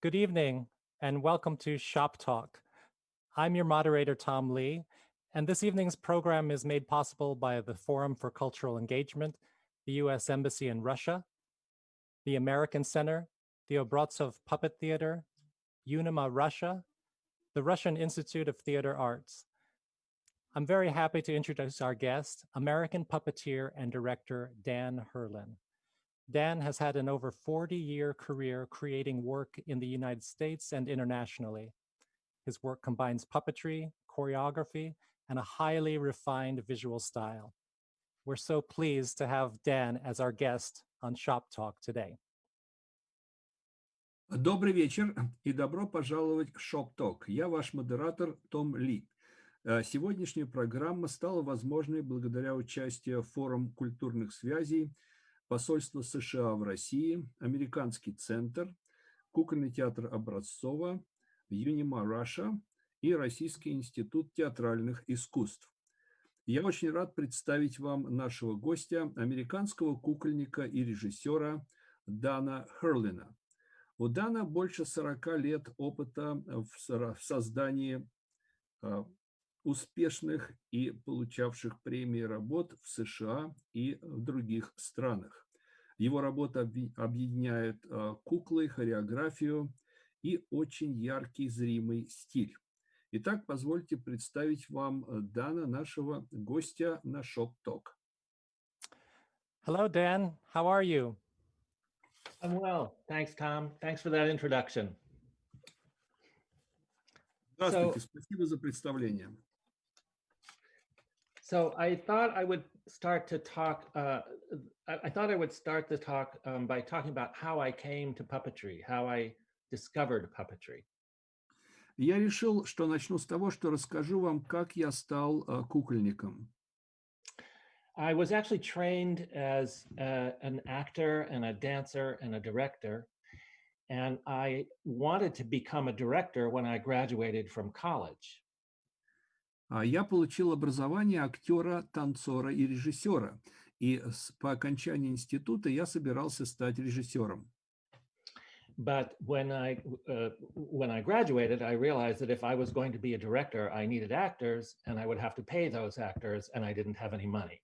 Good evening and welcome to Shop Talk. I'm your moderator, Tom Lee, and this evening's program is made possible by the Forum for Cultural Engagement, the U.S. Embassy in Russia, the American Center, the Obratsov Puppet Theater, Unima Russia, the Russian Institute of Theater Arts. I'm very happy to introduce our guest, American puppeteer and director Dan Hurlin. Dan has had an over 40-year career creating work in the United States and internationally. His work combines puppetry, choreography, and a highly refined visual style. We're so pleased to have Dan as our guest on Shop Talk today. Добрый вечер и добро пожаловать в Shop Talk. Я ваш модератор Том Ли. Сегодняшняя программа стала возможной благодаря участию в Форум культурных связей, Посольство США в России, Американский центр, Кукольный театр Образцова, Unima Russia и Российский институт театральных искусств. Я очень рад представить вам нашего гостя, американского кукольника и режиссера Дана Херлина. У Дана больше 40 лет опыта в создании успешных и получавших премии работ в США и в других странах. Его работа объединяет куклы, хореографию и очень яркий зримый стиль. Итак, позвольте представить вам Дана, нашего гостя на Shop Talk. Hello, Dan. How are you? I'm well. Thanks, Tom. Thanks for that introduction. Здравствуйте, спасибо за представление. So I thought I would start to talk. I thought I would start the talk by talking about how I came to puppetry, how I discovered puppetry. Я решил, что начну с того, что расскажу вам, как я стал кукольником. I was actually trained as an actor and a dancer and a director, and I wanted to become a director when I graduated from college. Я получил образование актера, танцора и режиссера, и по окончании института я собирался стать режиссером. But when I graduated, I realized that if I was going to be a director, I needed actors, and I would have to pay those actors, and I didn't have any money.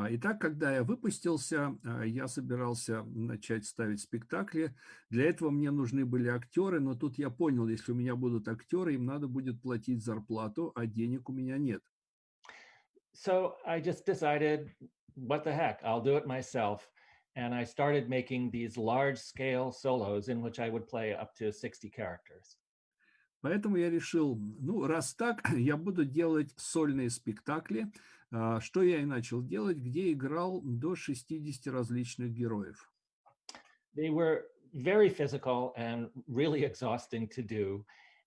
Итак, когда я выпустился, я собирался начать ставить спектакли. Для этого мне нужны были актеры, но тут я понял, если у меня будут актеры, им надо будет платить зарплату, а денег у меня нет. So I just decided, what the heck, I'll do it myself. And I started making these large-scale solos in which I would play up to 60 characters. Поэтому я решил, ну, раз так, я буду делать сольные спектакли, что я и начал делать, где играл до 60 различных героев. They were very physical and really exhausting to do.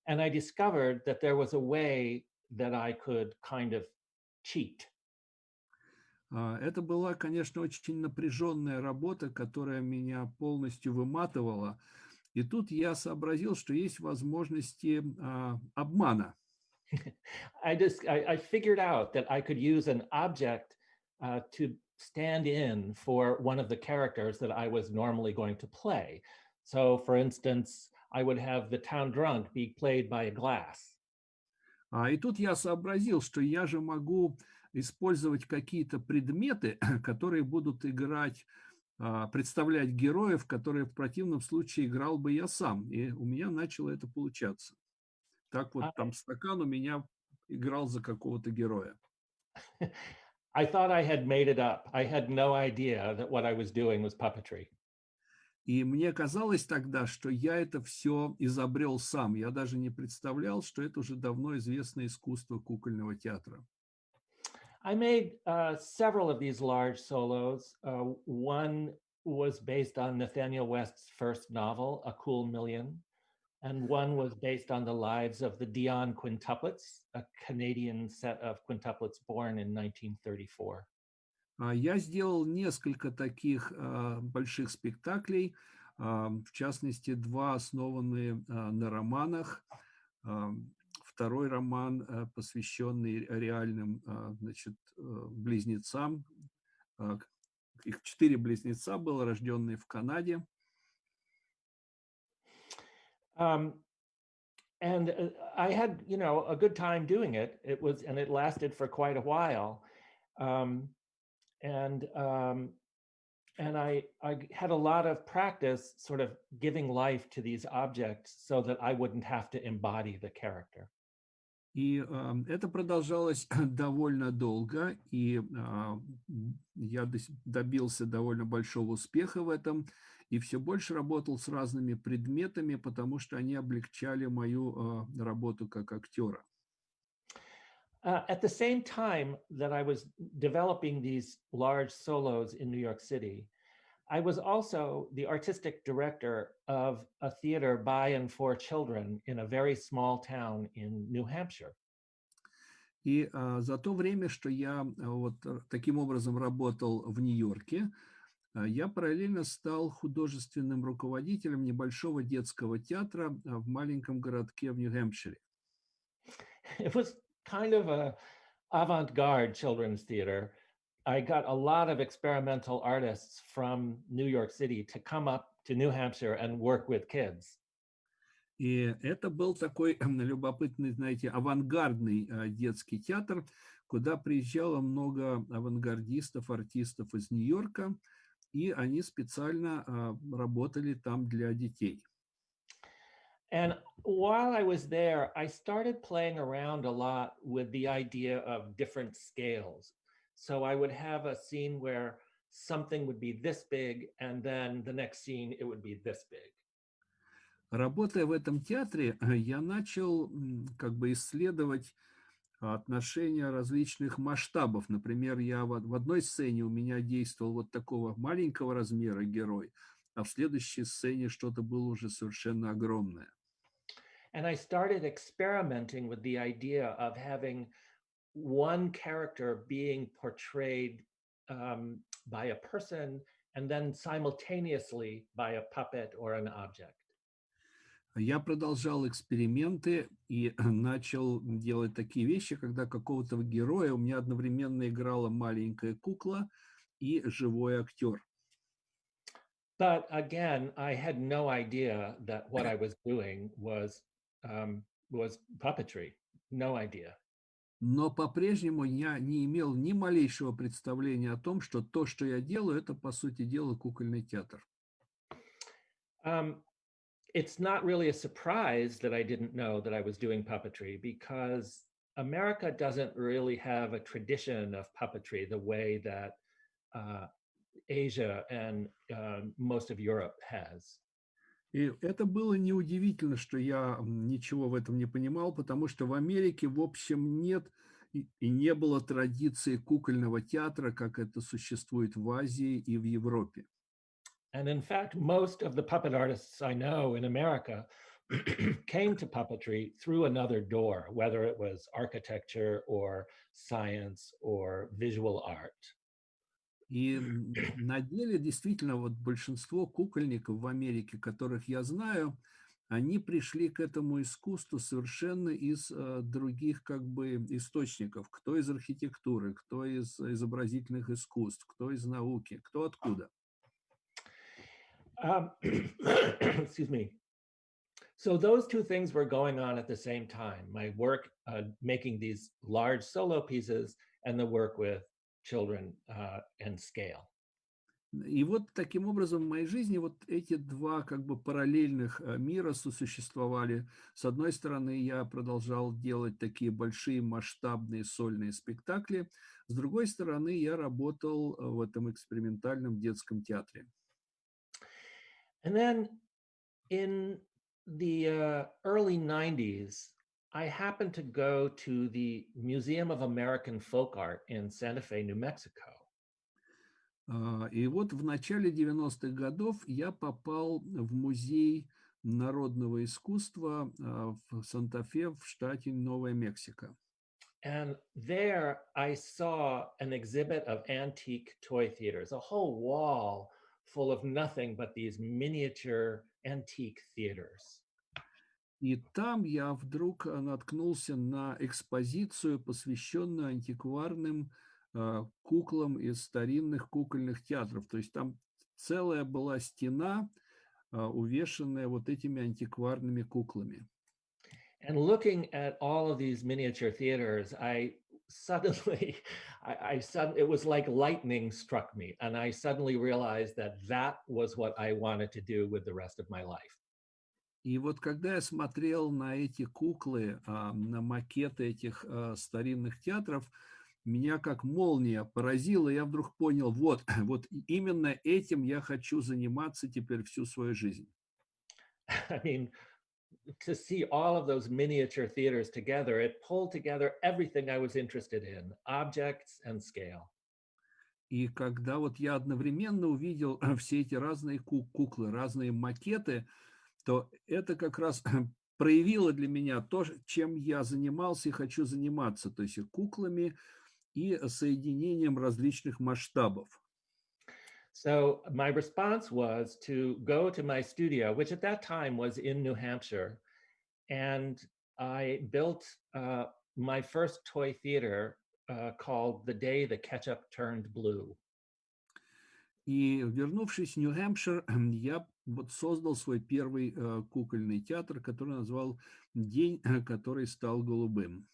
And I discovered that there was a way that I could kind of cheat. Это была, конечно, очень напряженная работа, которая меня полностью выматывала. И тут я сообразил, что есть возможности обмана. I figured out that I could use an object to stand in for one of the characters that I was normally going to play. So, for instance, I would have the town drunk be played by a glass. И тут я сообразил, что я же могу использовать какие-то предметы, которые будут играть, представлять героев, которые в противном случае играл бы я сам. И у меня начало это получаться. Так вот, там стакан у меня играл за какого-то героя. I thought I had made it up. I had no idea that what I was doing was puppetry. И мне казалось тогда, что я это все изобрел сам. Я даже не представлял, что это уже давно известное искусство кукольного театра. I made several of these large solos. One was based on Nathanael West's first novel, A Cool Million, and one was based on the lives of the Dion quintuplets, a Canadian set of quintuplets born in 1934. Я сделал несколько таких больших спектаклей, в частности, два основанные на романах. Второй роман, посвященный реальным, значит, близнецам. Их 4 близнеца было, рожденные в Канаде. Um, and I had, a good time doing it. And it lasted for quite a while. Um, and I had a lot of practice sort of giving life to these objects so that I wouldn't have to embody the character. И это продолжалось довольно долго, и я добился довольно большого успеха в этом, и все больше работал с разными предметами, потому что они облегчали мою работу как актера. At the same time that I was developing these large solos in New York City, I was also the artistic director of a theater by and for children in a very small town in New Hampshire. И за то время, что я вот таким образом работал в Нью-Йорке, я параллельно стал художественным руководителем небольшого детского театра в маленьком городке в Нью-Хэмпшире. It was kind of a avant-garde children's theater. I got a lot of experimental artists from New York City to come up to New Hampshire and work with kids. И это был такой любопытный, знаете, авангардный детский театр, куда приезжало много авангардистов, артистов из Нью-Йорка, и они специально работали там для детей. And while I was there, I started playing around a lot with the idea of different scales. So I would have a scene where something would be this big, and then the next scene, it would be this big. Работая в этом театре, я начал как бы исследовать отношения различных масштабов. Например, я в одной сцене у меня действовал вот такого маленького размера герой, а в следующей сцене что-то было уже совершенно огромное. And I started experimenting with the idea of having one character being portrayed by a person and then simultaneously by a puppet or an object. Я продолжал эксперименты и начал делать такие вещи, когда какого-то героя у меня одновременно играла маленькая кукла и живой актер. But again, I had no idea that what I was doing was puppetry. No idea. Но по-прежнему я не имел ни малейшего представления о том, что то, что я делаю, это, по сути дела, кукольный театр. It's not really a surprise that I didn't know that I was doing puppetry, because America doesn't really have a tradition of puppetry the way that Asia and most of Europe has. И это было неудивительно, что я ничего в этом не понимал, потому что в Америке, в общем, нет и не было традиции кукольного театра, как это существует в Азии и в Европе. And in fact, most of the puppet artists I know in America came to puppetry through another door, whether it was architecture or science or visual art. И на деле действительно вот большинство кукольников в Америке, которых я знаю, они пришли к этому искусству совершенно из других как бы источников. Кто из архитектуры, кто из изобразительных искусств, кто из науки, кто откуда. Excuse me. So those two things were going on at the same time. My work making these large solo pieces and the work with children and scale. И вот таким образом в моей жизни вот эти два как бы параллельных мира сосуществовали. С одной стороны, я продолжал делать такие большие масштабные сольные спектакли. С другой стороны, я работал в этом экспериментальном детском театре. And then in the early 90s, I happened to go to the Museum of American Folk Art in Santa Fe, New Mexico. И вот в начале 90-х годов я попал в музей народного искусства в Санта-Фе в штате Новая Мексика. And there I saw an exhibit of antique toy theaters, a whole wall full of nothing but these miniature antique theaters. И там я вдруг наткнулся на экспозицию, посвященную антикварным куклам из старинных кукольных театров. То есть там целая была стена увешанная вот этими антикварными куклами. And looking at all of these miniature theaters, I suddenly, it was like lightning struck me. And I suddenly realized that that was what I wanted to do with the rest of my life. И вот когда я смотрел на эти куклы, на макеты этих старинных театров, меня как молния поразило, и я вдруг понял, вот, вот именно этим я хочу заниматься теперь всю свою жизнь. I mean, to see all of those miniature theaters together, it pulled together everything I was interested in, objects and scale. И когда вот я одновременно увидел все эти разные куклы, разные макеты, то это как раз проявило для меня то, чем я занимался и хочу заниматься, то есть и куклами, и соединением различных масштабов. So my response was to go to my studio, which at that time was in New Hampshire, and I built my first toy theater called The Day the Ketchup Turned Blue. И вернувшись в Нью-Хэмпшир, я вот создал свой первый кукольный театр, который назвал «День, который стал голубым».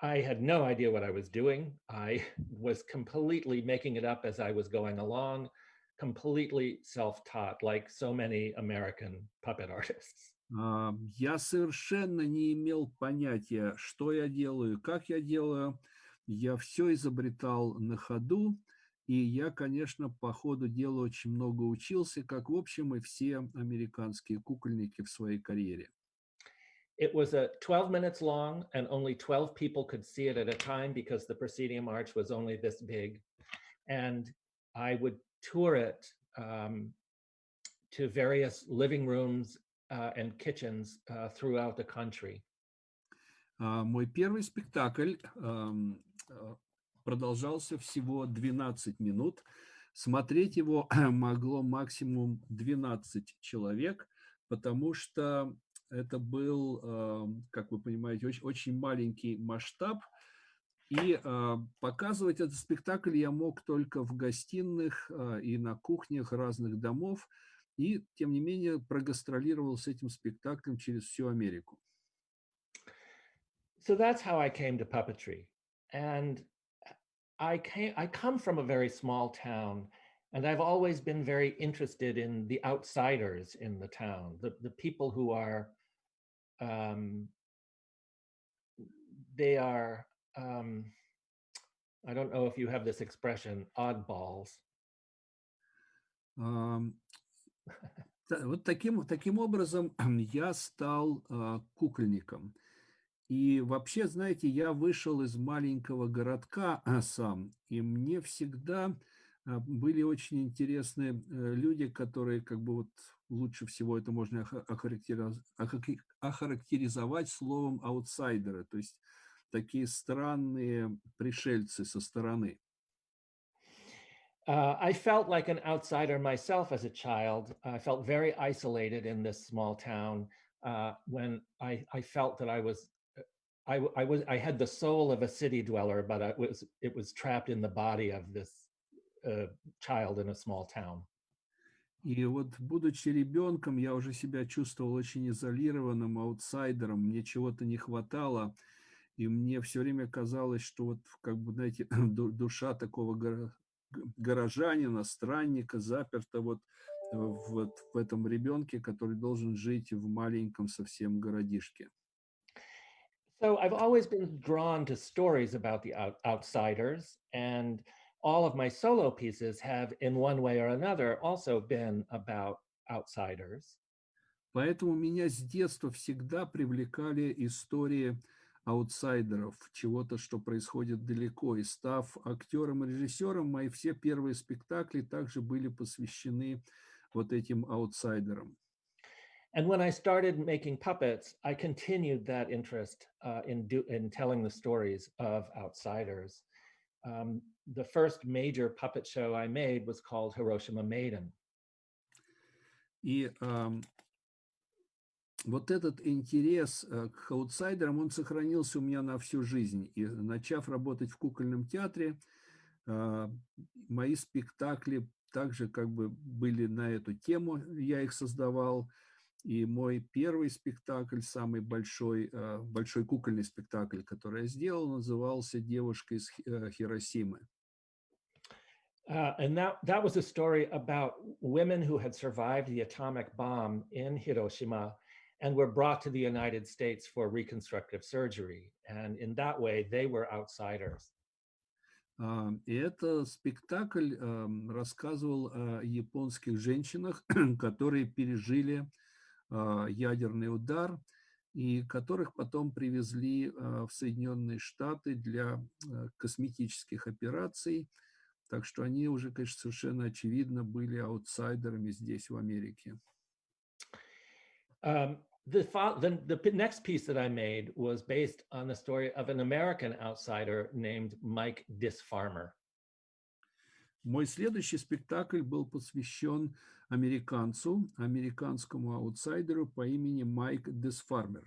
I had no idea what I was doing. I was completely making it up as I was going along, completely self-taught, like so many American puppet artists. Я совершенно не имел понятия, что я делаю, как я делаю. Я все изобретал на ходу, и я, конечно, по ходу дела очень много учился, как, в общем, и все американские кукольники в своей карьере. It was 12 minutes long, and only 12 people could see it at a time because the proscenium arch was only this big. And I would tour it to various living rooms and kitchens throughout the country. Мой первый спектакль продолжался всего 12 минут. Смотреть его могло максимум 12 человек, потому что это был, как вы понимаете, очень маленький масштаб. И показывать этот спектакль я мог только в гостиных и на кухнях разных домов. И, тем не менее, прогастролировал с этим спектаклем через всю Америку. So that's how I came to puppetry. And I come from a very small town, and I've always been very interested in the outsiders in the town, the people who are, they are, I don't know if you have this expression, oddballs. Вот таким образом я стал кукольником. И вообще, знаете, я вышел из маленького городка сам, и мне всегда были очень интересны люди, которые как бы вот лучше всего это можно охарактеризовать словом аутсайдеры, то есть такие странные пришельцы со стороны. I felt like an outsider myself as a child. I felt very isolated in this small town when I felt that I had the soul of a city dweller, but it was trapped in the body of this child in a small town. И вот, будучи ребенком, я уже себя чувствовал очень изолированным, аутсайдером, мне чего-то не хватало, и мне все время казалось, что вот, как бы, знаете, душа такого горожанина, странника, заперта вот в этом ребенке, который должен жить в маленьком совсем городишке. So I've always been drawn to stories about the outsiders, and all of my solo pieces have, in one way or another, also been about outsiders. Поэтому меня с детства всегда привлекали истории аутсайдеров, чего-то, что происходит далеко. И став актером и режиссером, мои все первые спектакли также были посвящены вот этим аутсайдерам. And when I started making puppets, I continued that interest in telling the stories of outsiders. The first major puppet show I made was called Hiroshima Maiden. И вот этот интерес к аутсайдерам, он сохранился у меня на всю жизнь. И начав работать в кукольном театре, мои спектакли также как бы были на эту тему, я их создавал. И мой первый спектакль, самый большой, большой кукольный спектакль, который я сделал, назывался «Девушка из Хиросимы». And that was a story about women who had survived the atomic bomb in Hiroshima and were brought to the United States for reconstructive surgery. And in that way, they were outsiders. И этот спектакль рассказывал о японских женщинах, которые пережили ядерный удар и которых потом привезли в Соединенные Штаты для косметических операций. Так что они уже, конечно, совершенно очевидно были аутсайдерами здесь, в Америке. The next piece that I made was based on the story of an American outsider named Mike Disfarmer. Мой следующий спектакль был посвящен американскому аутсайдеру по имени Майк Дисфармер.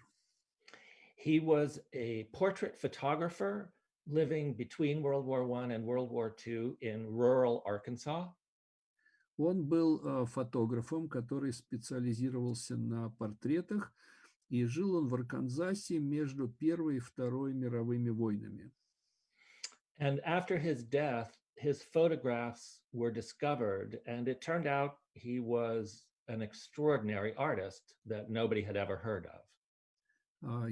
He was a portrait photographer living between World War I and World War II in rural Arkansas. Он был фотографом, который специализировался на портретах, и жил он в Арканзасе между Первой и Второй мировыми войнами. And after his death, his photographs were discovered, and it turned out he was an extraordinary artist that nobody had ever heard of.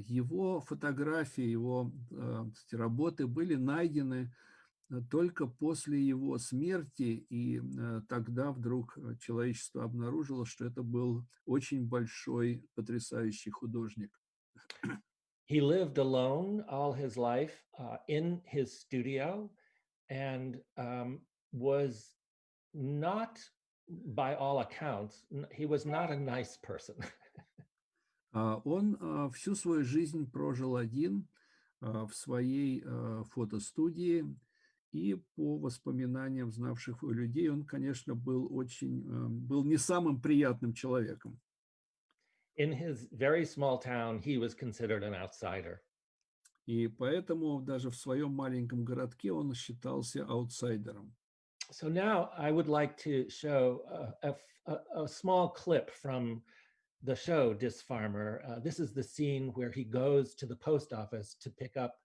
Его фотографии, его работы были найдены только после его смерти, и тогда вдруг человечество обнаружило, что это был очень большой, потрясающий художник. He lived alone all his life in his studio and was not, by all accounts, he was not a nice person. Он всю свою жизнь прожил один в своей фотостудии, и по воспоминаниям знавших людей, он, конечно, был не самым приятным человеком. In his very small town, he was considered an outsider. И поэтому даже в своем маленьком городке он считался аутсайдером. So now I would like to show a small clip from the show Disfarmer. This is the scene where he goes to the post office to pick up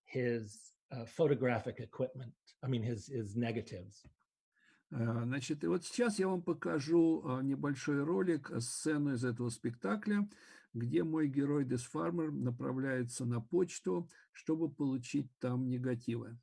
his photographic equipment, his negatives. Значит, и вот сейчас я вам покажу небольшой ролик, сцену из этого спектакля, где мой герой Дисфармер направляется на почту, чтобы получить там негативы.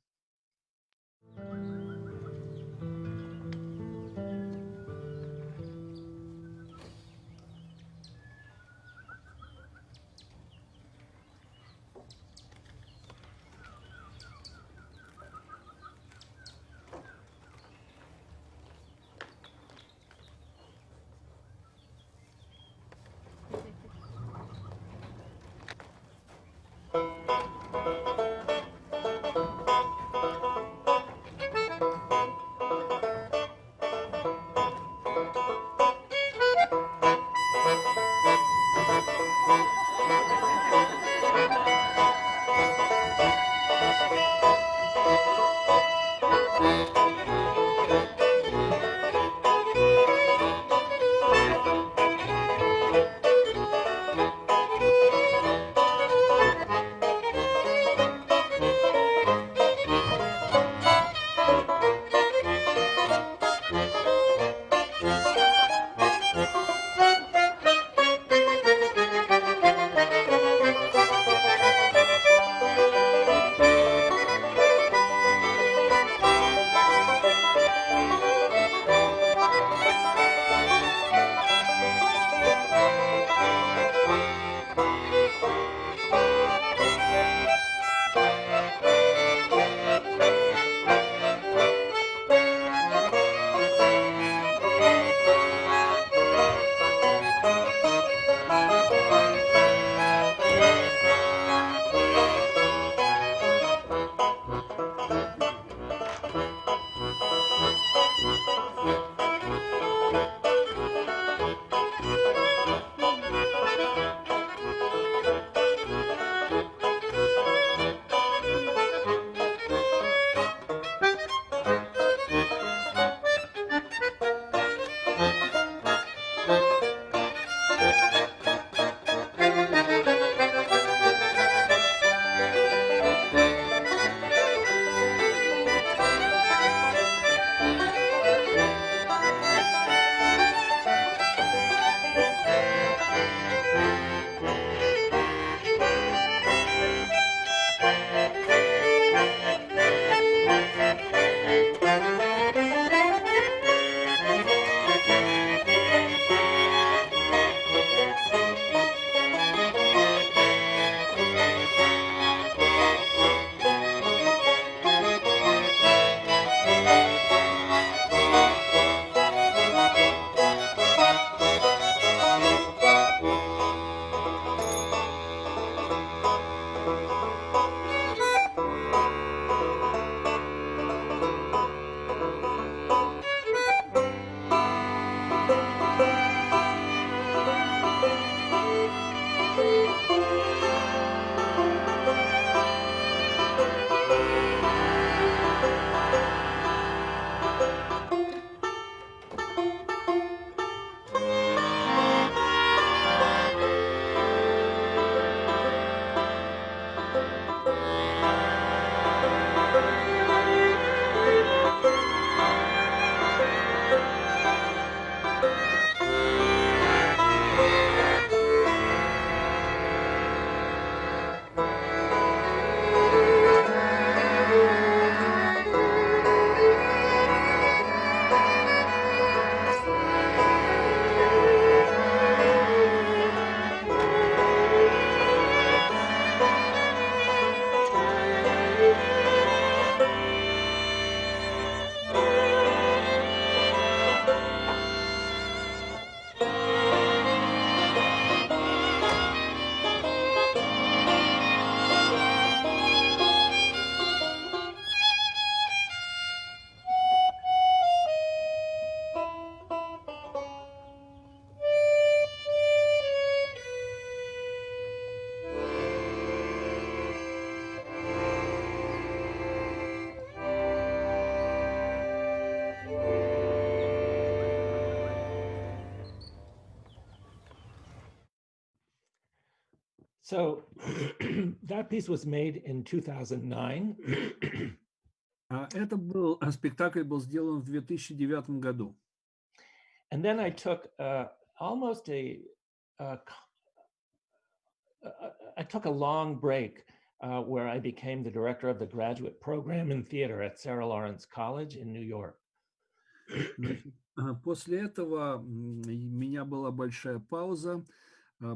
So that piece was made in 2009. Спектакль был сделан в 2009 году. And then I took almost I took a long break where I became the director of the graduate program in theater at Sarah Lawrence College in New York. После этого у меня была большая пауза,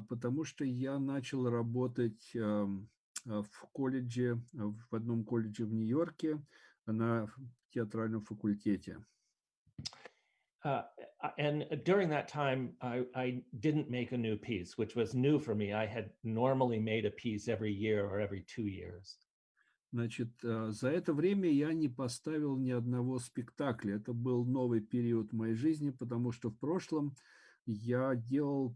потому что я начал работать в колледже, в одном колледже в Нью-Йорке на театральном факультете. And during that time, I didn't make a new piece, which was new for me. I had normally made a piece every year or every 2 years. Значит, за это время я не поставил ни одного спектакля. Это был новый период в моей жизни, потому что в прошлом я делал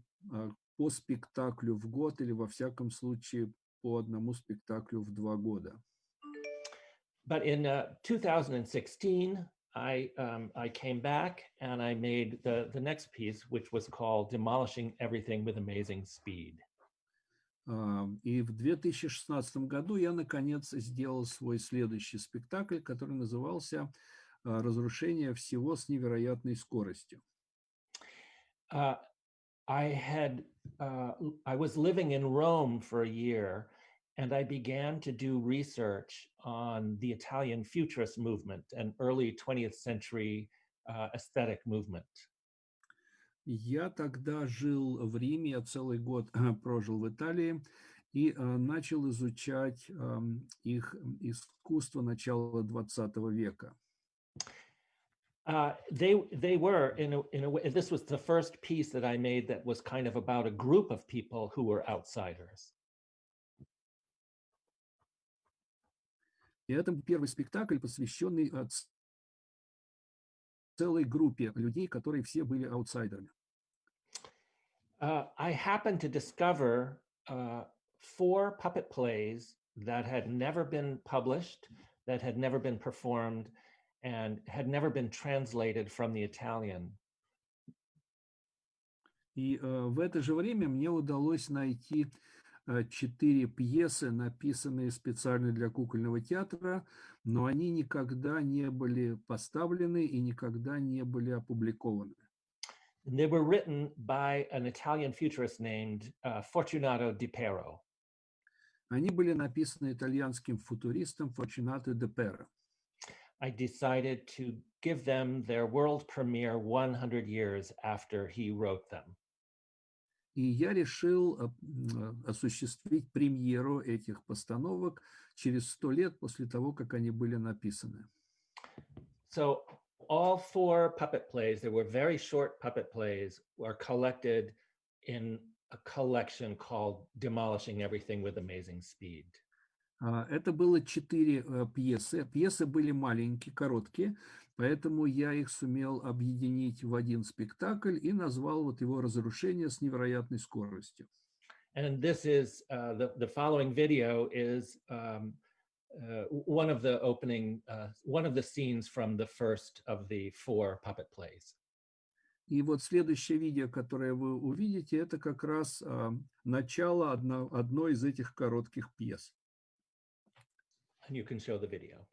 по спектаклю в год или, во всяком случае, по одному спектаклю в 2 года. But in 2016, I came back and I made the next piece, which was called Demolishing Everything with Amazing Speed. И в 2016 году я, наконец, сделал свой следующий спектакль, который назывался «Разрушение всего с невероятной скоростью». I was living in Rome for a year, and I began to do research on the Italian Futurist movement, an early 20th century aesthetic movement. Я тогда жил в Риме, я целый год прожил в Италии и начал изучать их искусство начала 20 века. They were, in a way, this was the first piece that I made that was kind of about a group of people who were outsiders. И это первый спектакль, посвященный целой группе людей, которые все были аутсайдерами. I happened to discover 4 puppet plays that had never been published, that had never been performed, and had never been translated from the Italian. И в это же время мне удалось найти 4 пьесы, написанные специально для кукольного театра, но они никогда не были поставлены и никогда не были опубликованы. They were written by an Italian futurist named Fortunato Di Pero. Они были написаны итальянским футуристом Fortunato Di Pero. I decided to give them their world premiere 100 years after he wrote them. И я решил осуществить премьеру этих постановок через 100 лет после того, как они были написаны. So all 4 puppet plays, there were very short puppet plays, were collected in a collection called Demolishing Everything with Amazing Speed. Это было 4 пьесы. Пьесы были маленькие, короткие, поэтому я их сумел объединить в один спектакль и назвал вот его «Разрушение с невероятной скоростью». And this is, the following video is one of the scenes from the first of the 4 puppet plays. И вот следующее видео, которое вы увидите, это как раз начало одной из этих коротких пьес. And you can show the video.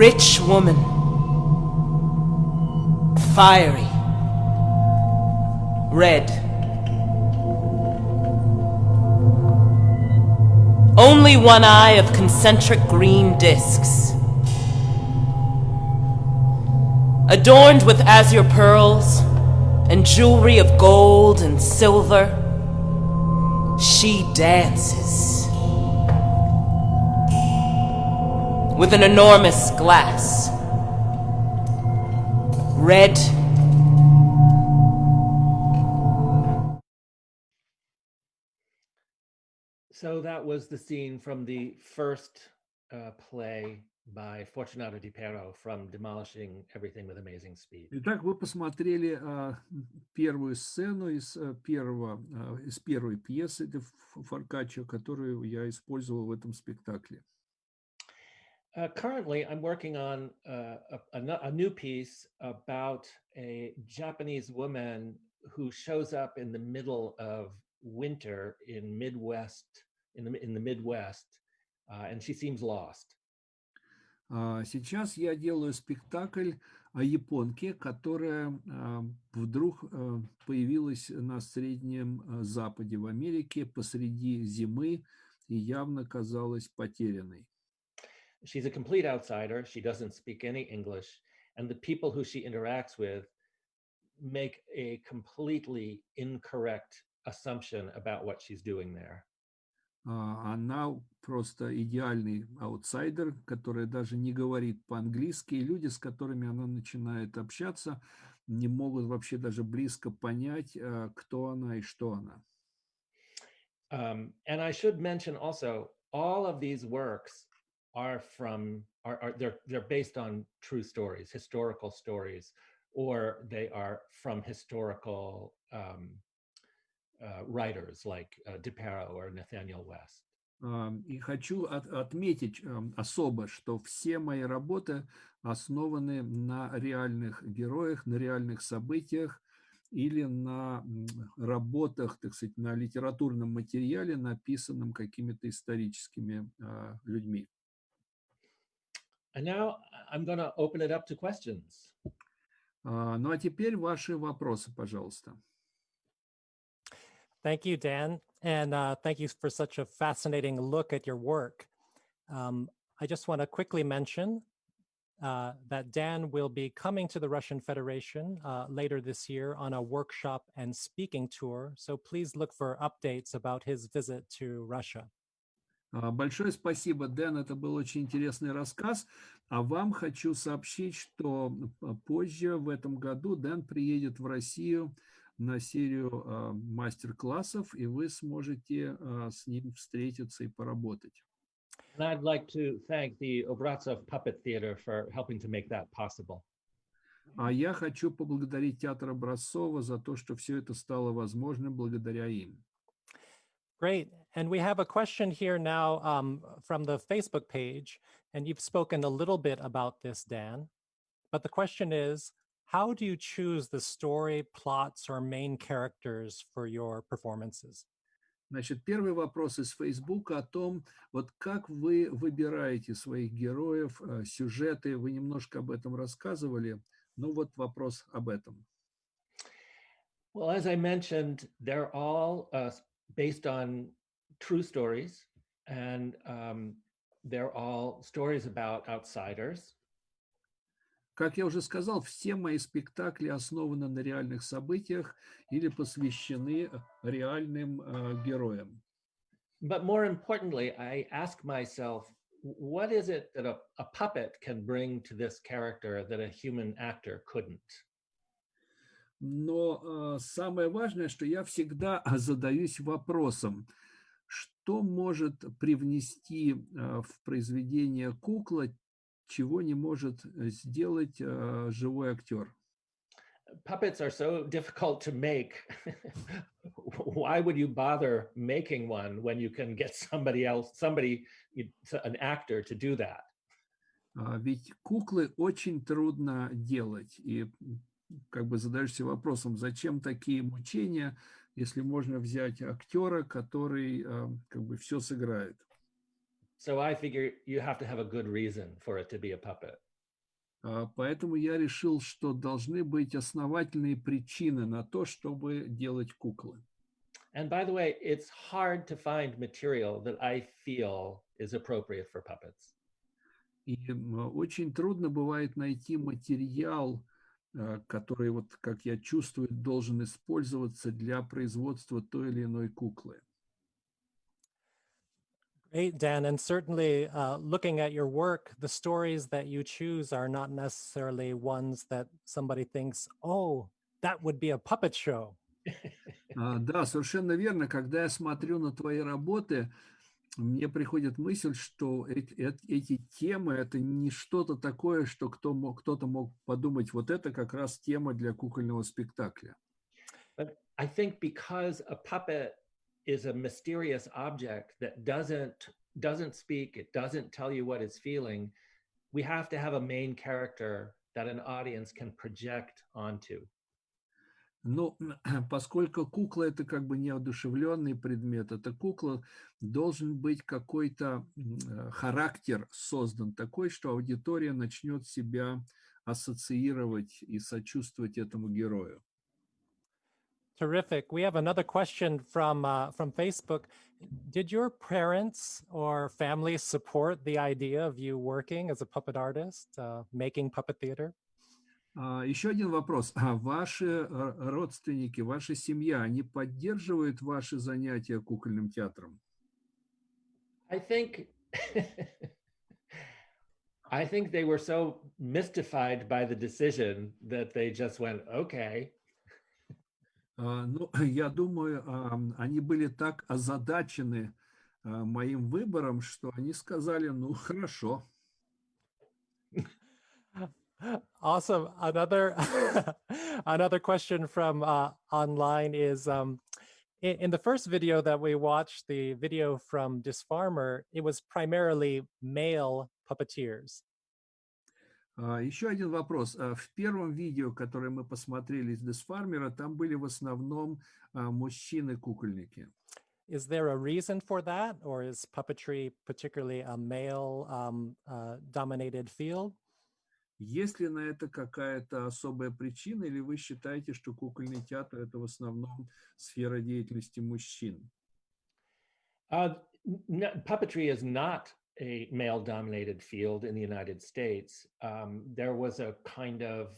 rich woman, fiery, red. Only one eye of concentric green discs. Adorned with azure pearls and jewelry of gold and silver, she dances with an enormous glass. Red. So that was the scene from the first play by Fortunato Di Pero from Demolishing Everything with Amazing Speed. Итак, вы посмотрели первую сцену из первой пьесы Фаркаччо, которую я использовал в этом спектакле. Currently, I'm working on a new piece about a Japanese woman who shows up in the middle of winter in the Midwest, and she seems lost. Сейчас я делаю спектакль о японке, которая вдруг появилась на Среднем Западе в Америке посреди зимы и явно казалась потерянной. She's a complete outsider. She doesn't speak any English, and the people who she interacts with make a completely incorrect assumption about what she's doing there. Она просто идеальный аутсайдер, которая даже не говорит по-английски, и люди, с которыми она начинает общаться, не могут вообще даже близко понять, кто она и что она. And I should mention also, all of these works they're based on true stories, historical stories, or they are from historical writers like Di Pero or Nathanael West. И хочу отметить особо, что все мои работы основаны на реальных героях, на реальных событиях или на работах, так сказать, на литературном материале, написанном какими-то историческими людьми. And now I'm going to open it up to questions. Ну а теперь ваши вопросы, пожалуйста. Thank you, Dan. And thank you for such a fascinating look at your work. I just want to quickly mention that Dan will be coming to the Russian Federation later this year on a workshop and speaking tour. So please look for updates about his visit to Russia. Большое спасибо, Дэн, это был очень интересный рассказ. А вам хочу сообщить, что позже в этом году Дэн приедет в Россию на серию мастер-классов, и вы сможете с ним встретиться и поработать. And I'd like to thank the Obratsov Puppet Theater for helping to make that possible. А я хочу поблагодарить театр Образцова за то, что все это стало возможным благодаря им. Great. And we have a question here now from the Facebook page, and you've spoken a little bit about this, Dan. But the question is, how do you choose the story, plots, or main characters for your performances? Значит, первый вопрос из Фейсбука о том, вот как вы выбираете своих героев, сюжеты. Вы немножко об этом рассказывали. Ну вот вопрос об этом. Well, as I mentioned, they're all based on true stories, and they're all stories about outsiders. Как я уже сказал, все мои спектакли основаны на реальных событиях или посвящены реальным героям. But more importantly, I ask myself, what is it that a puppet can bring to this character that a human actor couldn't? Но самое важное, что я всегда задаюсь вопросом, что может привнести в произведение кукла, чего не может сделать живой актер. Puppets are so difficult to make. Why would you bother making one when you can get an actor to do that? Ведь куклы очень трудно делать. И как бы задаешься вопросом, зачем такие мучения, если можно взять актера, который как бы все сыграет. So I figure you have to have a good reason for it to be a puppet. Поэтому я решил, что должны быть основательные причины на то, чтобы делать куклы. And by the way, it's hard to find material that I feel is appropriate for puppets. И очень трудно бывает найти материал, который, вот, как я чувствую, должен использоваться для производства той или иной куклы. Great, Dan. And certainly looking at your work, the stories that you choose are not necessarily ones that somebody thinks, oh, that would be a puppet show. Да, совершенно верно. Когда я смотрю на твои работы, мне приходит мысль, что эти темы – это не что-то такое, что кто-то мог подумать, вот это как раз тема для кукольного спектакля. But I think because a puppet is a mysterious object that doesn't speak, it doesn't tell you what it's feeling, we have to have a main character that an audience can project onto. Но поскольку кукла – это как бы неодушевленный предмет, эта кукла должен быть какой-то характер создан такой, что аудитория начнет себя ассоциировать и сочувствовать этому герою. Terrific. We have another question from Facebook. Did your parents or family support the idea of you working as a puppet artist, making puppet theater? Еще один вопрос. Ваши родственники, ваша семья, они поддерживают ваши занятия кукольным театром? I think I think they were so mystified by the decision that they just went, okay. Ну, я думаю, они были так озадачены моим выбором, что они сказали, ну, хорошо. Awesome. Another question from online is, in the first video that we watched, the video from Disfarmer, it was primarily male puppeteers. Еще один вопрос. В первом видео, которое мы посмотрели из Десфармера, там были в основном мужчины-кукольники. Is there a reason for that, or is puppetry particularly a male dominated field? Есть ли на это какая-то особая причина, или вы считаете, что кукольный театр – это в основном сфера деятельности мужчин? Puppetry is not a male-dominated field in the United States. There was a kind of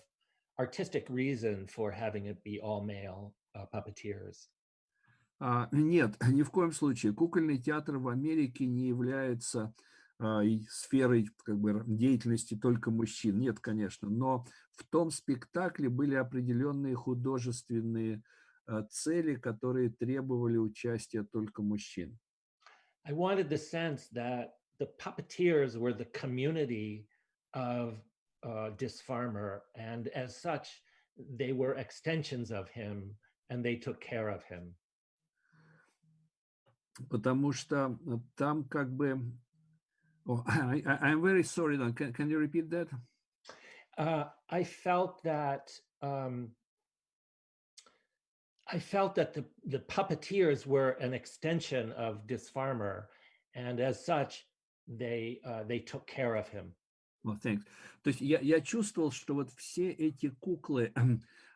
artistic reason for having it be all male puppeteers. Нет, ни в коем случае. Кукольный театр в Америке не является сферой как бы деятельности только мужчин. Нет, конечно. Но в том спектакле были определенные художественные цели, которые требовали участия только мужчин. I wanted the sense that the puppeteers were the community of Disfarmer, and as such, they were extensions of him, and they took care of him. Потому что там как бы... Oh, I'm very sorry, Don. Can you repeat that? I felt that the puppeteers were an extension of Disfarmer, and as such, they took care of him. Well, thanks. То есть я чувствовал, что вот все эти куклы,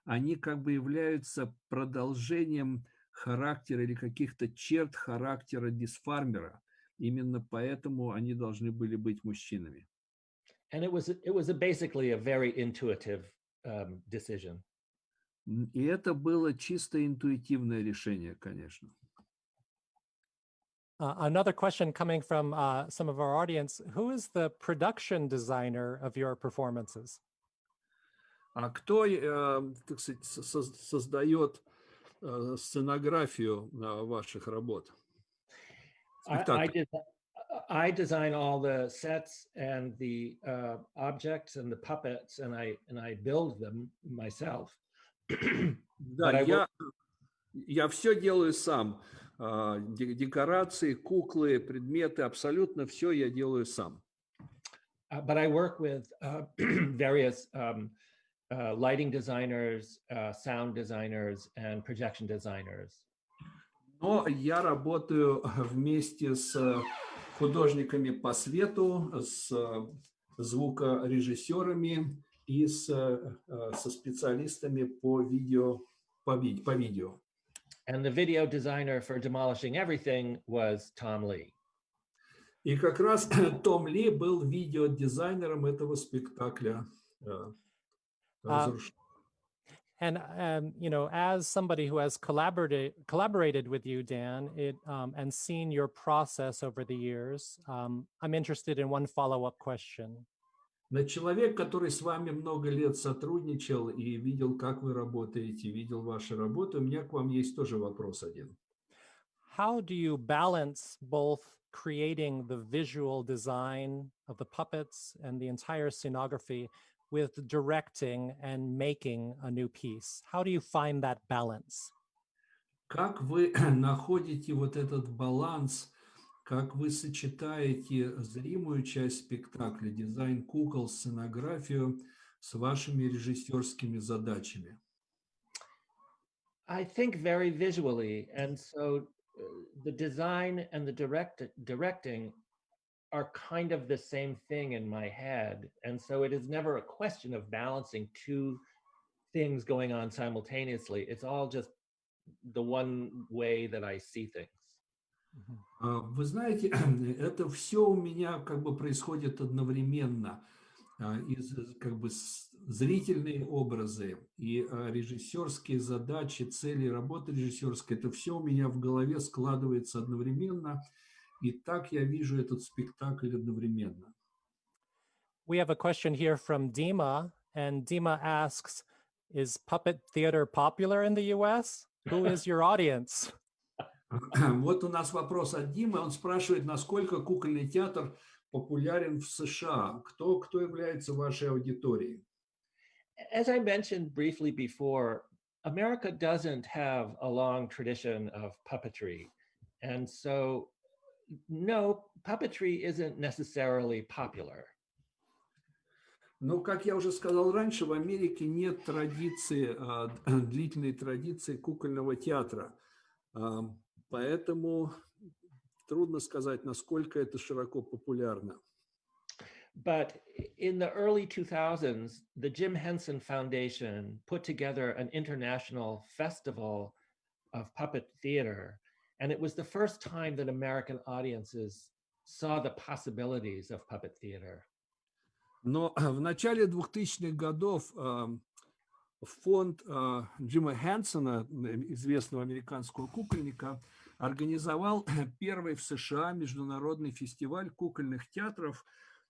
они как бы являются продолжением характера или каких-то черт характера Дисфармера. Именно поэтому они должны были быть мужчинами. And it was basically a very intuitive decision. И это было чисто интуитивное решение, конечно. Another question coming from some of our audience: who is the production designer of your performances? А кто, так сказать, создает сценографию ваших работ? I design all the sets and the objects and the puppets, and I build them myself. Да, я все делаю сам. Декорации, куклы, предметы, абсолютно все я делаю сам. But I work with various lighting designers, sound designers, and projection designers. Но я работаю вместе с художниками по свету, с звукорежиссерами и со специалистами по видео. And the video designer for Demolishing Everything was Tom Lee. И как раз Том Ли был видеодизайнером этого спектакля. And you know, as somebody who has collaborated with you, Dan, and seen your process over the years, I'm interested in one follow-up question. Но человек, который с вами много лет сотрудничал и видел, как вы работаете, видел ваши работы, у меня к вам есть тоже вопрос один. How do you balance both creating the visual design of the puppets and the entire scenography with directing and making a new piece? How do you find that balance? Как вы находите вот этот баланс, как вы сочетаете зримую часть спектакля, дизайн кукол, сценографию с вашими режиссерскими задачами? I think very visually, and so the design and the directing are kind of the same thing in my head. And so it is never a question of balancing two things going on simultaneously. It's all just the one way that I see things. Вы знаете, это все у меня как бы происходит одновременно. Как бы зрительные образы и режиссерские задачи, цели работы режиссерской, это все у меня в голове складывается одновременно. И так я вижу этот спектакль одновременно. We have a question here from Dima, and Dima asks, is puppet theater popular in the US? Who is your audience? Вот у нас вопрос от Димы. Он спрашивает, насколько кукольный театр популярен в США? Кто является вашей аудиторией? As I mentioned briefly before, America doesn't have a long tradition of puppetry. And so, no, puppetry isn't necessarily popular. Ну, как я уже сказал раньше, в Америке нет традиции, длительной традиции кукольного театра. Поэтому трудно сказать, насколько это широко популярно. But in the early 2000s, the Jim Henson Foundation put together an international festival of puppet theater. And it was the first time that American audiences saw the possibilities of puppet theater. Но в начале 2000-х годов фонд Джима Хэнсона, известного американского кукольника, организовал первый в США международный фестиваль кукольных театров.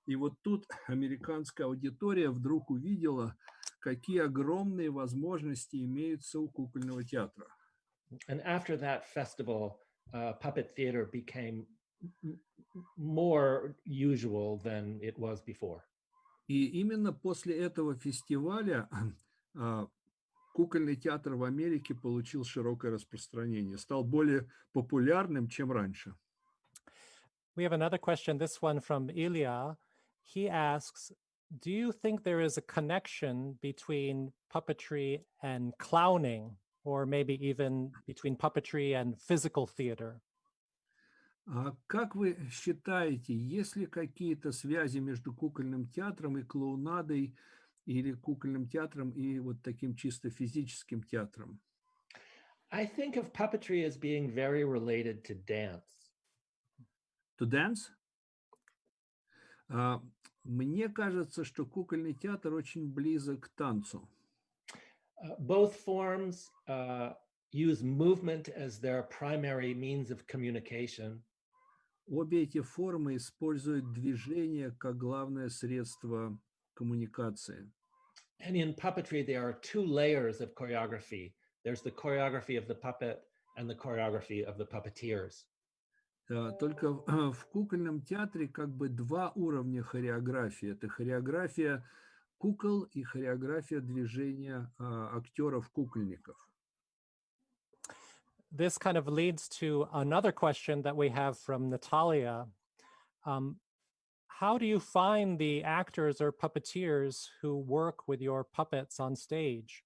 И вот тут американская аудитория вдруг увидела, какие огромные возможности имеются у кукольного театра. And after that festival, puppet theater became more usual than it was before. И именно после этого фестиваля кукольный театр в Америке получил широкое распространение, стал более популярным, чем раньше. We have another question, this one from Ilya. He asks, do you think there is a connection between puppetry and clowning, or maybe even between puppetry and physical theater? Как вы считаете, есть ли какие-то связи между кукольным театром и клоунадой, или кукольным театром и вот таким чисто физическим театром? I think of puppetry as being very related to dance. To dance? Мне кажется, что кукольный театр очень близок к танцу. Both forms use movement as their primary means of communication. Обе эти формы используют движение как главное средство коммуникации. And in puppetry, there are two layers of choreography. There's the choreography of the puppet and the choreography of the puppeteers. Только в кукольном театре как бы два уровня хореографии. Это хореография кукол и хореография движения актеров-кукольников. This kind of leads to another question that we have from Natalia. How do you find the actors or puppeteers who work with your puppets on stage?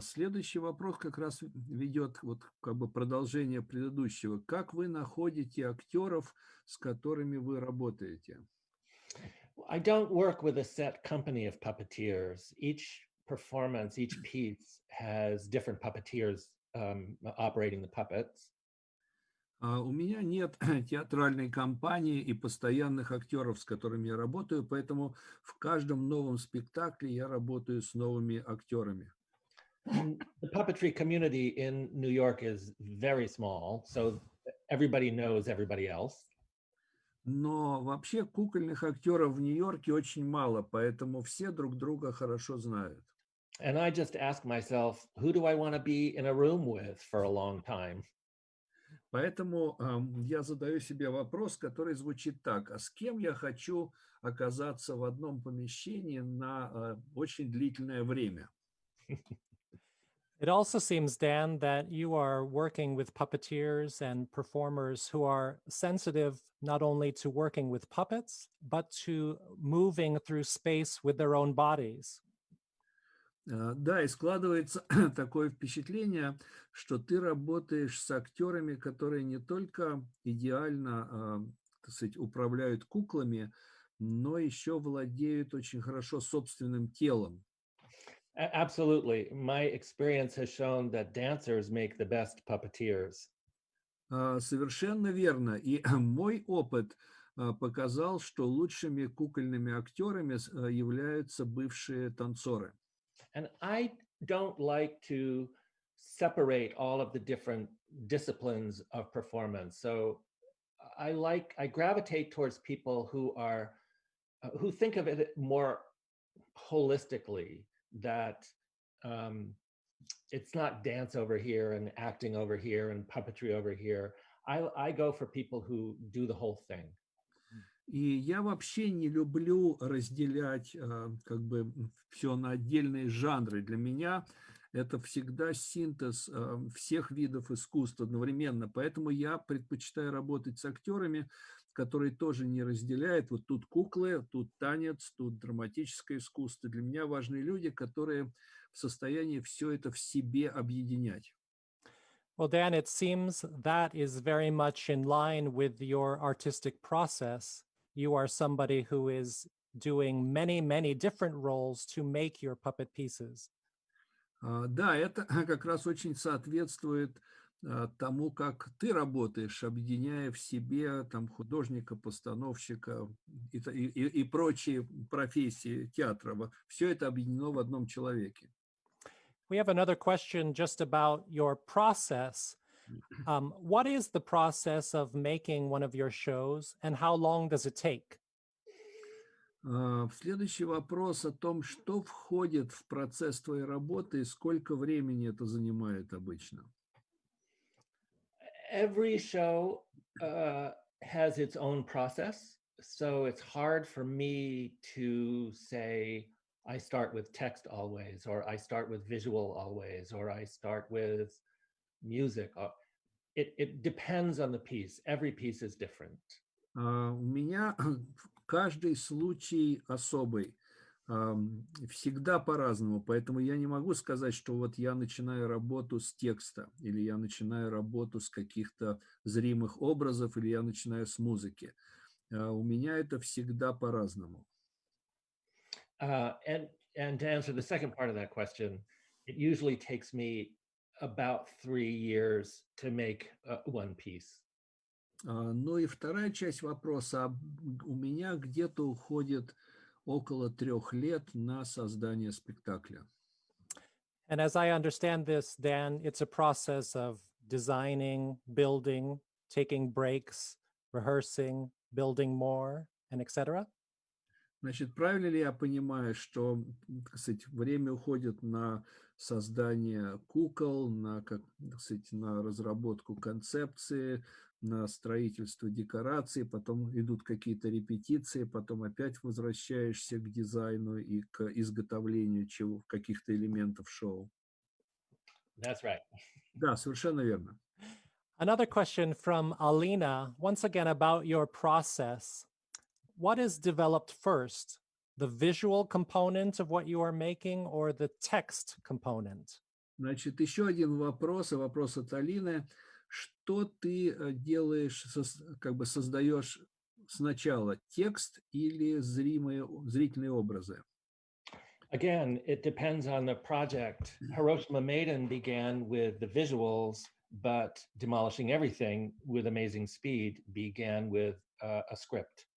Следующий вопрос как раз ведет вот как бы продолжение предыдущего. Как вы находите актеров, с которыми вы работаете? I don't work with a set company of puppeteers. Each performance, each piece has different puppeteers operating the puppets. У меня нет театральной компании и постоянных актеров, с которыми я работаю, поэтому в каждом новом спектакле я работаю с новыми актерами. And the puppetry community in New York is very small, so everybody knows everybody else. Но вообще кукольных актеров в Нью-Йорке очень мало, поэтому все друг друга хорошо знают. And I just ask myself, who do I want to be in a room with for a long time? Поэтому я задаю себе вопрос, который звучит так: а с кем я хочу оказаться в одном помещении на очень длительное время? It also seems, Dan, that you are working with puppeteers and performers who are sensitive not only to working with puppets, but to moving through space with their own bodies. Да, и складывается такое впечатление, что ты работаешь с актерами, которые не только идеально, так сказать, управляют куклами, но еще владеют очень хорошо собственным телом. Absolutely. My experience has shown that dancers make the best puppeteers. Совершенно верно. И мой опыт показал, что лучшими кукольными актерами являются бывшие танцоры. And I don't like to separate all of the different disciplines of performance. So I gravitate towards people who think of it more holistically, that it's not dance over here and acting over here and puppetry over here. I go for people who do the whole thing. И я вообще не люблю разделять как бы все на отдельные жанры. Для меня это всегда синтез всех видов искусств одновременно. Поэтому я предпочитаю работать с актерами, которые тоже не разделяют. Вот тут куклы, тут танец, тут драматическое искусство. Для меня важны люди, которые в состоянии все это в себе объединять. Well, Dan, it seems that is very much in line with your artistic process. You are somebody who is doing many, many different roles to make your puppet pieces. Да, это как раз очень соответствует тому, как ты работаешь, объединяя в себе там художника, постановщика и прочие профессии театра. Все это объединено в одном человеке. We have another question just about your process. What is the process of making one of your shows, and how long does it take? Следующий вопрос о том, что входит в процесс твоей работы и сколько времени это занимает обычно. Every show has its own process, so it's hard for me to say I start with text always, or I start with visual always, or I start with music. It depends on the piece. Every piece is different. У меня каждый случай особый, всегда по-разному, поэтому я не могу сказать, что вот я начинаю работу с текста, или я начинаю работу с каких-то зримых образов, или я начинаю с музыки. У меня это всегда по-разному. And to answer the second part of that question, it usually takes me about 3 years to make one piece. Ну и вторая часть вопроса. У меня где-то уходит около 3 лет на создание спектакля. And as I understand this, Dan, it's a process of designing, building, taking breaks, rehearsing, building more, and etc. Значит, правильно ли я понимаю, что, так сказать, время уходит на создание кукол, на, так сказать, на разработку концепции, на строительство декораций, потом идут какие-то репетиции, потом опять возвращаешься к дизайну и к изготовлению каких-то элементов шоу? That's right. Да, совершенно верно. Another question from Alina, once again about your process. What is developed first, the visual component of what you are making or the text component? Значит, еще один вопрос, вопрос от Алины. Что ты делаешь, как бы создаешь сначала текст или зрительные образы? Again, it depends on the project. Hiroshima Maiden began with the visuals, but Demolishing Everything with Amazing Speed began with a script.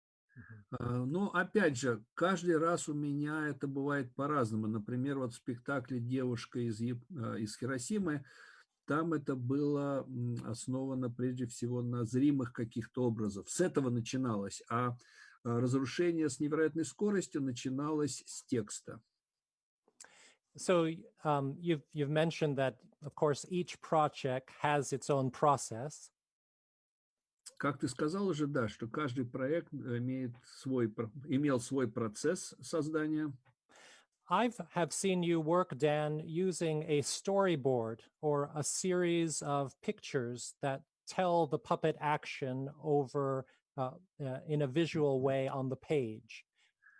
Но опять же, каждый раз у меня это бывает по-разному. Например, вот в спектакле «Девушка из Хиросимы», там это было основано прежде всего на зримых каких-то образах. С этого начиналось, а разрушение с невероятной скоростью начиналось с текста. So you've mentioned that, of course, each project has its own process. Как ты сказал уже, да, что каждый проект имел свой процесс создания. I have seen you work, Dan, using a storyboard or a series of pictures that tell the puppet action over in a visual way on the page.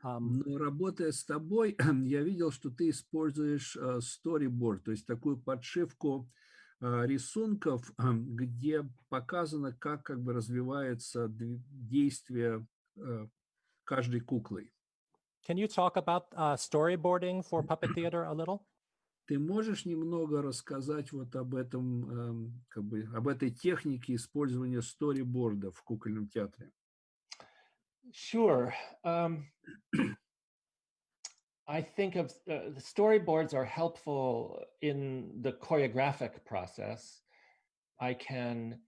Но работая с тобой, я видел, что ты используешь storyboard, то есть такую подшивку рисунков, где показано, как бы развивается действие каждой куклы. Can you talk about storyboarding for puppet theater a little? Ты можешь немного рассказать вот об этом, как бы об этой технике использования сториборда в кукольном театре? Sure. I think of the storyboards are helpful in the choreographic process. I can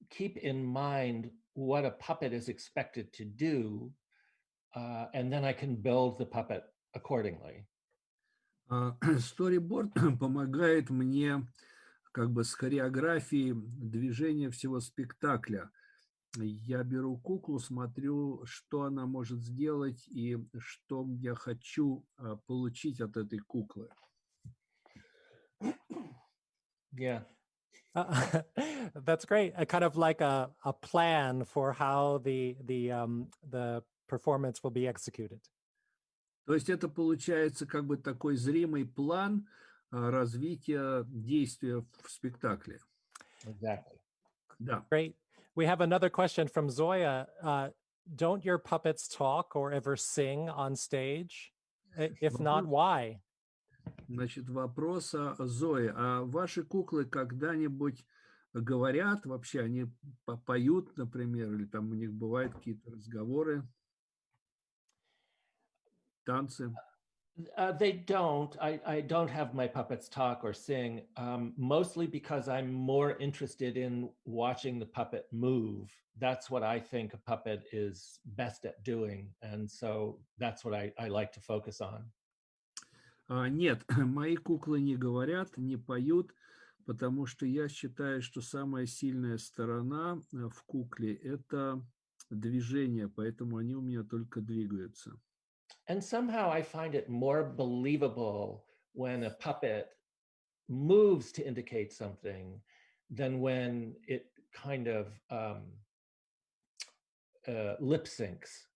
keep in mind what a puppet is expected to do, and then I can build the puppet accordingly. Storyboard помогает мне как бы с хореографией движения всего спектакля. Я беру куклу, смотрю, что она может сделать и что я хочу получить от этой куклы. Yeah. That's great. Kind of like a plan for how the performance will be executed. То есть это получается как бы такой зримый план развития действия в спектакле. Exactly. Да. Great. We have another question from Zoya. Don't your puppets talk or ever sing on stage? If not, why? Значит, вопрос Зои. А ваши куклы когда-нибудь говорят вообще? Они поют, например, или там у них бывают какие-то разговоры, танцы? They don't. I don't have my puppets talk or sing, mostly because I'm more interested in watching the puppet move. That's what I think a puppet is best at doing. And so that's what I like to focus on. Нет, мои куклы не говорят, не поют, потому что я считаю, что самая сильная сторона в кукле – это движение, поэтому они у меня только двигаются. And somehow I find it more believable when a puppet moves to indicate something than when it kind of lip syncs.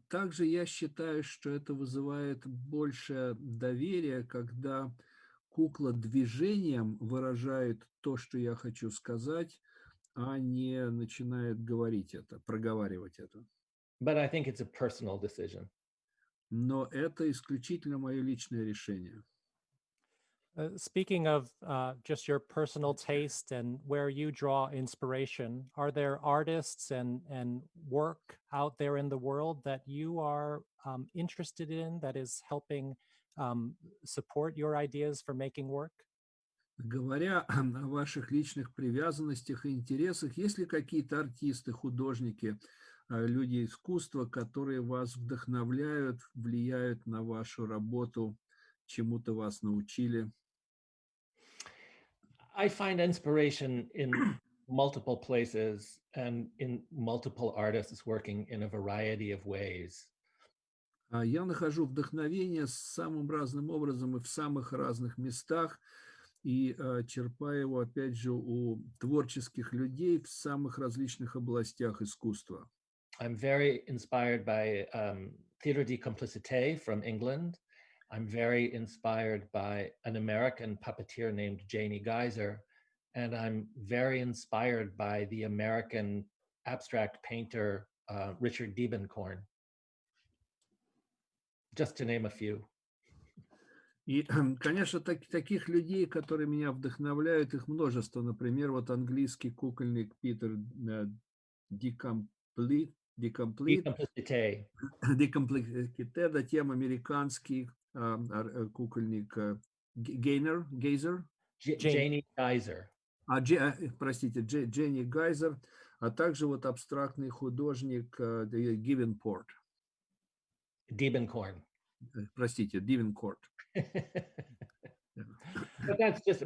Также я считаю, что это вызывает большее доверие, когда кукла движением выражает то, что я хочу сказать, а не начинает говорить это, проговаривать это. But I think it's a personal decision. Но это исключительно мое личное решение. Speaking of just your personal taste and where you draw inspiration, are there artists and work out there in the world that you are interested in that is helping support your ideas for making work? Говоря о ваших личных привязанностях и интересах, есть ли какие-то артисты, художники, люди искусства, которые вас вдохновляют, влияют на вашу работу, чему-то вас научили? I find inspiration in multiple places and in multiple artists working in a variety of ways. Я нахожу вдохновение самым разным образом и в самых разных местах, и черпаю его, опять же, у творческих людей в самых различных областях искусства. I'm very inspired by Theatre de Complicité from England. I'm very inspired by an American puppeteer named Janie Geyser, and I'm very inspired by the American abstract painter Richard Diebenkorn, just to name a few. И, конечно, таких людей, которые меня вдохновляют, их множество. Например, вот английский кукольник Питер Декомплит, Decomplicité. Декомпликите, затем американский кукольник Гейзер, Janie Geiser. простите, Дженни Гайзер, а также вот абстрактный художник Гивенпорт. Diebenkorn. Простите, Дивенкорт.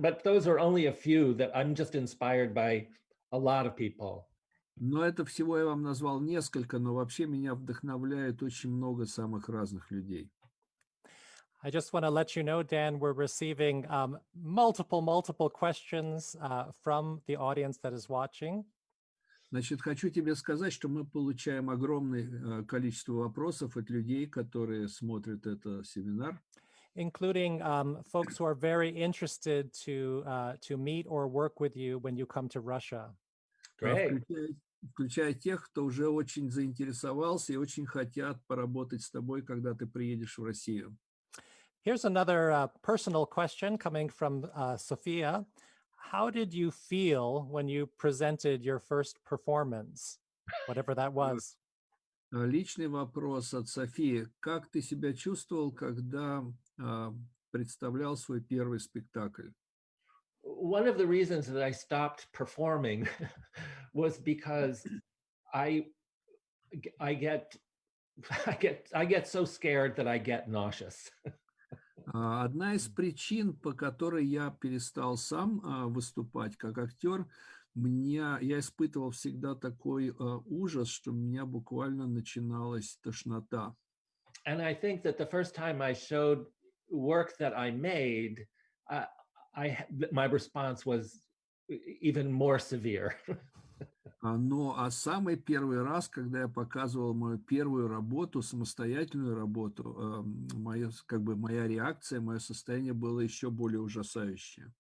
But those are only a few that I'm just inspired by a lot of people. Но это всего я вам назвал несколько, но вообще меня вдохновляет очень много самых разных людей. I just want to let you know, Dan, we're receiving multiple questions from the audience that is watching. Значит, хочу тебе сказать, что мы получаем огромное количество вопросов от людей, которые смотрят этот семинар. Including folks who are very interested to meet or work with you when you come to Russia. Great. Включая тех, кто уже очень заинтересовался и очень хотят поработать с тобой, когда ты приедешь в Россию. Here's another personal question coming from Sophia. How did you feel when you presented your first performance, whatever that was? Личный вопрос от Софии. Как ты себя чувствовал, когда представлял свой первый спектакль? One of the reasons that I stopped performing was because I get so scared that I get nauseous. Одна из причин, по которой я перестал сам выступать как актер, я испытывал всегда такой ужас, что у меня буквально начиналась тошнота. And I think that the first time I showed work that I made, my response was even more severe. Но самый первый раз, когда я показывал мою первую работу, самостоятельную работу, моя реакция, мое состояние было еще более ужасающее.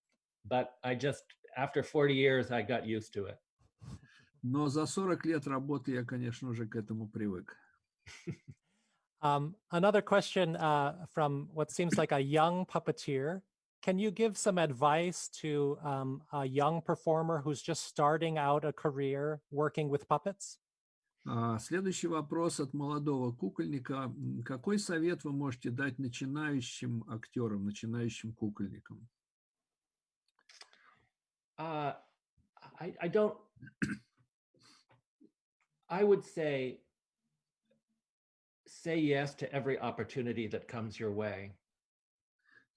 But after 40 years, I got used to it. Но за 40 лет работы я, конечно, уже к этому привык. Another question from what seems like a young puppeteer. Can you give some advice to a young performer who's just starting out a career working with puppets? Следующий вопрос от молодого кукольника. Какой совет вы можете дать начинающим актерам, начинающим кукольникам? I would say yes to every opportunity that comes your way.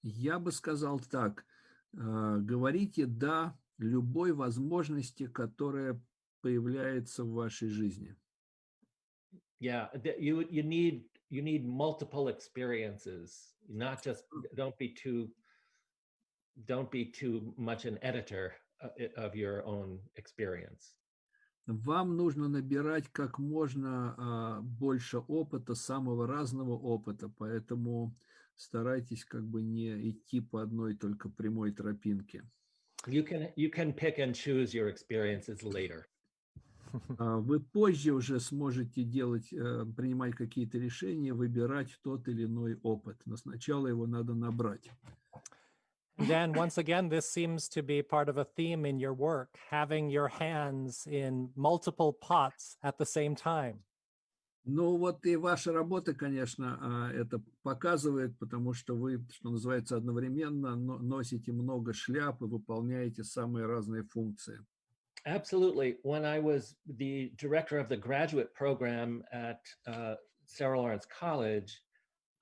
Я бы сказал так. Говорите «да» любой возможности, которая появляется в вашей жизни. Yeah, you need multiple experiences, not just don't be too much an editor of your own experience. Вам нужно набирать как можно больше опыта, самого разного опыта, поэтому старайтесь как бы не идти по одной только прямой тропинке. You can pick and choose your experiences later. Вы позже уже сможете принимать какие-то решения, выбирать тот или иной опыт, но сначала его надо набрать. Dan, once again, this seems to be part of a theme in your work, having your hands in multiple pots at the same time. Ну вот и ваша работа, конечно, это показывает, потому что вы, что называется, одновременно носите много шляп и выполняете самые разные функции. Absolutely. When I was the director of the graduate program at Sarah Lawrence College,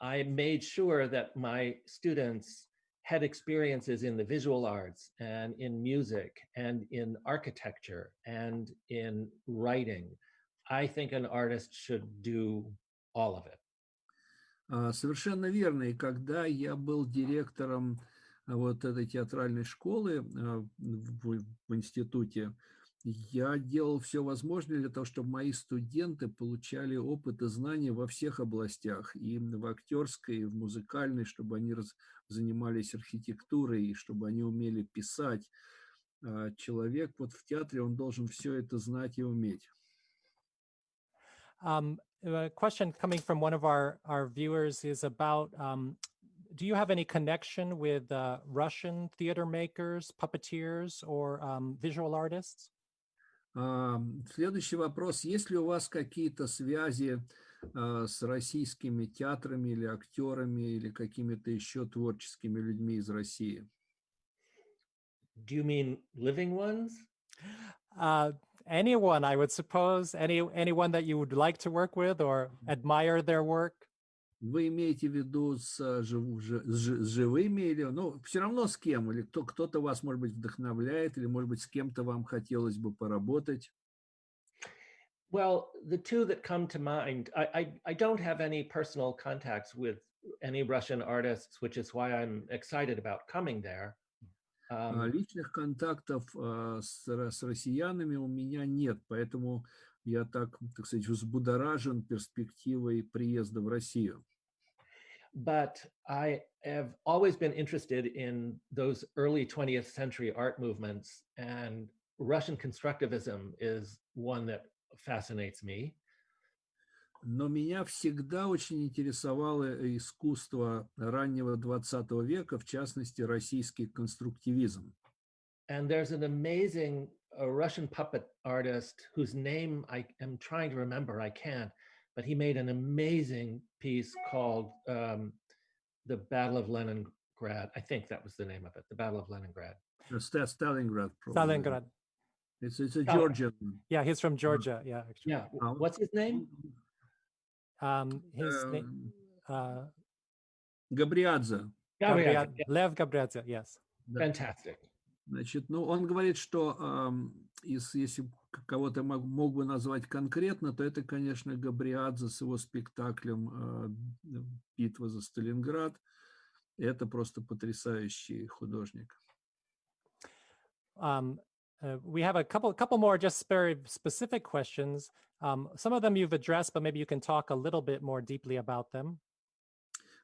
I made sure that my students had experiences in the visual arts and in music and in architecture and in writing. I think an artist should do all of it. Совершенно верно. И когда я был директором вот этой театральной школы в институте, я делал все возможное для того, чтобы мои студенты получали опыт и знания во всех областях, и в актерской, и в музыкальной, чтобы они занимались архитектурой, и чтобы они умели писать. Человек вот в театре, он должен все это знать и уметь. A question coming from one of our viewers is about, do you have any connection with Russian theater makers, puppeteers, or visual artists? Следующий вопрос. Есть ли у вас какие-то связи с российскими театрами или актерами или какими-то еще творческими людьми из России? Do you mean living ones? Anyone, I would suppose, anyone that you would like to work with or admire their work. Вы имеете в виду с живыми или, ну, все равно с кем? Или кто-то вас, может быть, вдохновляет, или, может быть, с кем-то вам хотелось бы поработать? Well, the two that come to mind, I don't have any personal contacts with any Russian artists, which is why I'm excited about coming there. Личных контактов с россиянами у меня нет, поэтому я так сказать, взбудоражен перспективой приезда в Россию. But I have always been interested in those early 20th century art movements, and Russian constructivism is one that fascinates me. Но меня всегда очень интересовало искусство раннего 20 века, в частности, российский конструктивизм. And there's an amazing Russian puppet artist whose name I am trying to remember, I can't, but he made an amazing piece called The Battle of Leningrad. I think that was the name of it, The Battle of Leningrad. Stalingrad. Stalingrad. It's a Georgian. Yeah, he's from Georgia. Yeah, actually. Yeah. What's his name? His name, Габриадзе. Lev Gabriadze, yes. Fantastic. Значит, ну, он говорит, что если кого-то мог бы назвать конкретно, то это, конечно, Габриадзе с его спектаклем «Битва за Сталинград». Это просто потрясающий художник. We have a couple more just very specific questions. Some of them you've addressed, but maybe you can talk a little bit more deeply about them.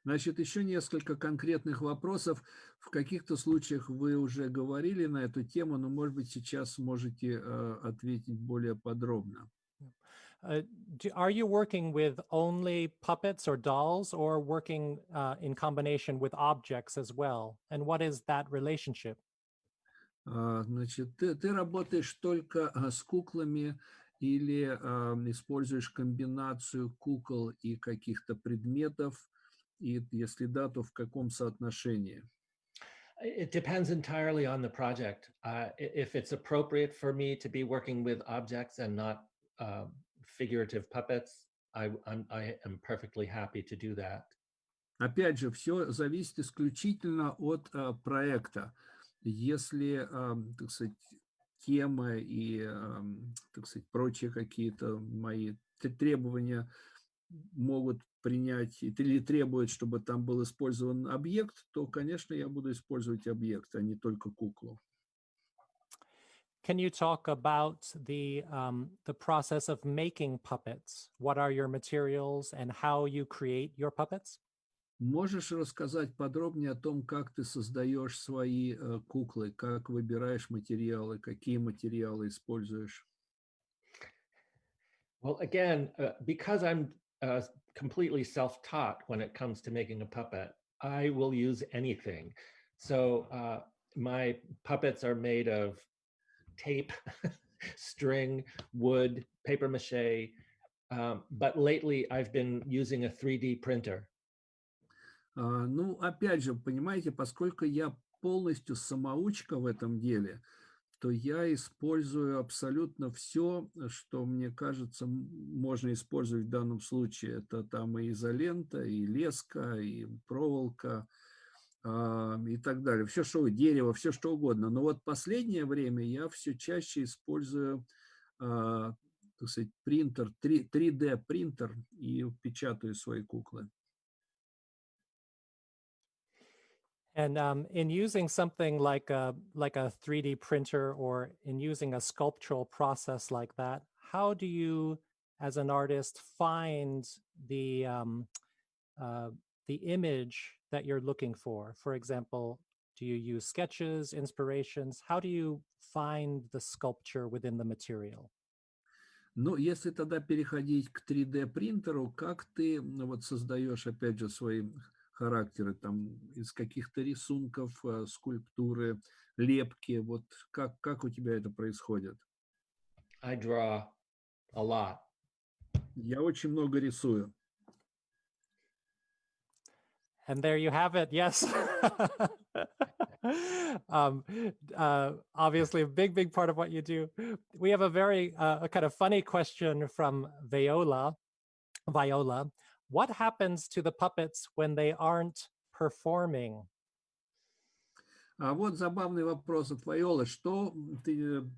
Значит, еще несколько конкретных вопросов. В каких-то случаях вы уже говорили на эту тему, но, может быть, сейчас можете ответить более подробно. Are you working with only puppets or dolls, or working in combination with objects as well? And what is that relationship? Значит, ты работаешь только с куклами или используешь комбинацию кукол и каких-то предметов? И если да, то в каком соотношении? It depends entirely on the project. If it's appropriate for me to be working with objects and not figurative puppets, I am perfectly happy to do that. Опять же, все зависит исключительно от проекта. Если, так сказать, тема и, так сказать, прочие какие-то мои требования могут принять или требуют, чтобы там был использован объект, то, конечно, я буду использовать объект, а не только куклу. Can you talk about the process of making puppets? What are your materials and how you create your puppets? Можешь рассказать подробнее о том, как ты создаешь свои куклы, как выбираешь материалы, какие материалы используешь? Well, again, because I'm completely self-taught when it comes to making a puppet, I will use anything. So my puppets are made of tape, string, wood, paper mache, but lately I've been using a 3D printer. Ну, опять же, понимаете, поскольку я полностью самоучка в этом деле, то я использую абсолютно все, что, мне кажется, можно использовать в данном случае. Это там и изолента, и леска, и проволока, и так далее. Все, что дерево, все, что угодно. Но вот последнее время я все чаще использую, так сказать, принтер, 3D принтер, и печатаю свои куклы. And in using something like a 3D printer, or in using a sculptural process like that, how do you, as an artist, find the image that you're looking for? For example, do you use sketches, inspirations? How do you find the sculpture within the material? Ну, если тогда переходить к 3D-принтеру, как ты вот создаешь, опять же, свои характеры, там, из каких-то рисунков, скульптуры, лепки, вот как у тебя это происходит? I draw a lot. Я очень много рисую. And there you have it. Yes. Obviously, a big part of what you do. We have a very a kind of funny question from Viola. What happens to the puppets when they aren't performing? А вот забавный вопрос от Вайолы. Что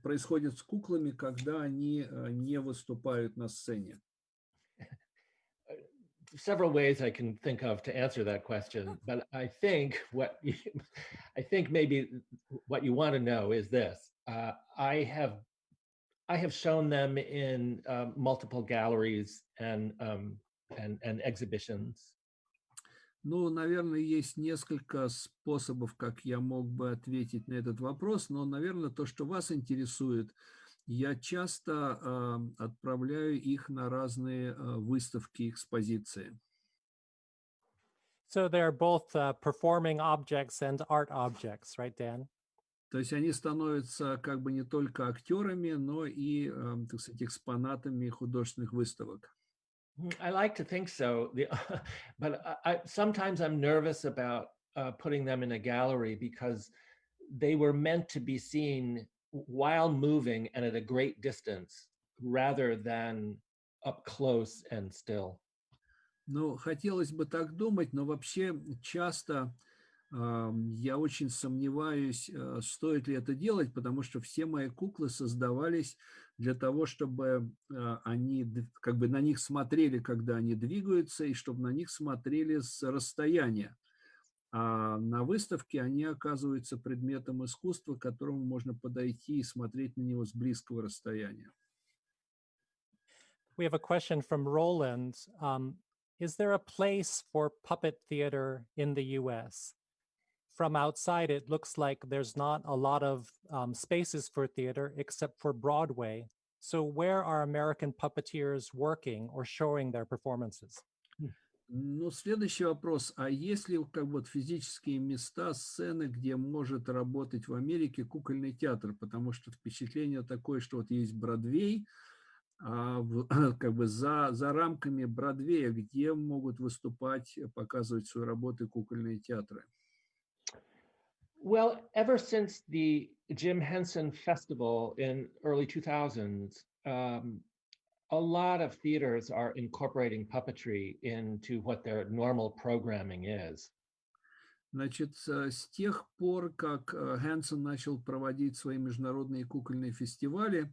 происходит с куклами, когда они не выступают на сцене? Several ways I can think of to answer that question, but I think I think maybe what you want to know is this. I have shown them in multiple galleries and exhibitions. Ну, наверное, есть несколько способов, как я мог бы ответить на этот вопрос, но, наверное, то, что вас интересует, я часто отправляю их на разные выставки, экспозиции. So they're both performing objects and art objects, right, Dan? То есть они становятся как бы не только актерами, но и, так сказать, экспонатами художественных выставок. I like to think so, but sometimes I'm nervous about putting them in a gallery because they were meant to be seen while moving and at a great distance rather than up close and still. Ну, хотелось бы так думать, но вообще часто я очень сомневаюсь, стоит ли это делать, потому что все мои куклы создавались для того, чтобы они как бы на них смотрели, когда они двигаются, и чтобы на них смотрели с расстояния. А на выставке они оказываются предметом искусства, к которому можно подойти и смотреть на него с близкого расстояния. We have a question from Roland. Is there a place for puppet theater in the US? From outside, it looks like there's not a lot of spaces for theater except for Broadway. So where are American puppeteers working or showing their performances? Ну, следующий вопрос. А есть ли как бы физические места, сцены, где может работать в Америке кукольный театр? Потому что впечатление такое, что вот есть Бродвей, а как бы за рамками Бродвея, где могут выступать, показывать свои работы кукольные театры? Well, ever since the Jim Henson Festival in early 2000s, a lot of theaters are incorporating puppetry into what their normal programming is. Значит, с тех пор, как Хэнсон начал проводить свои международные кукольные фестивали,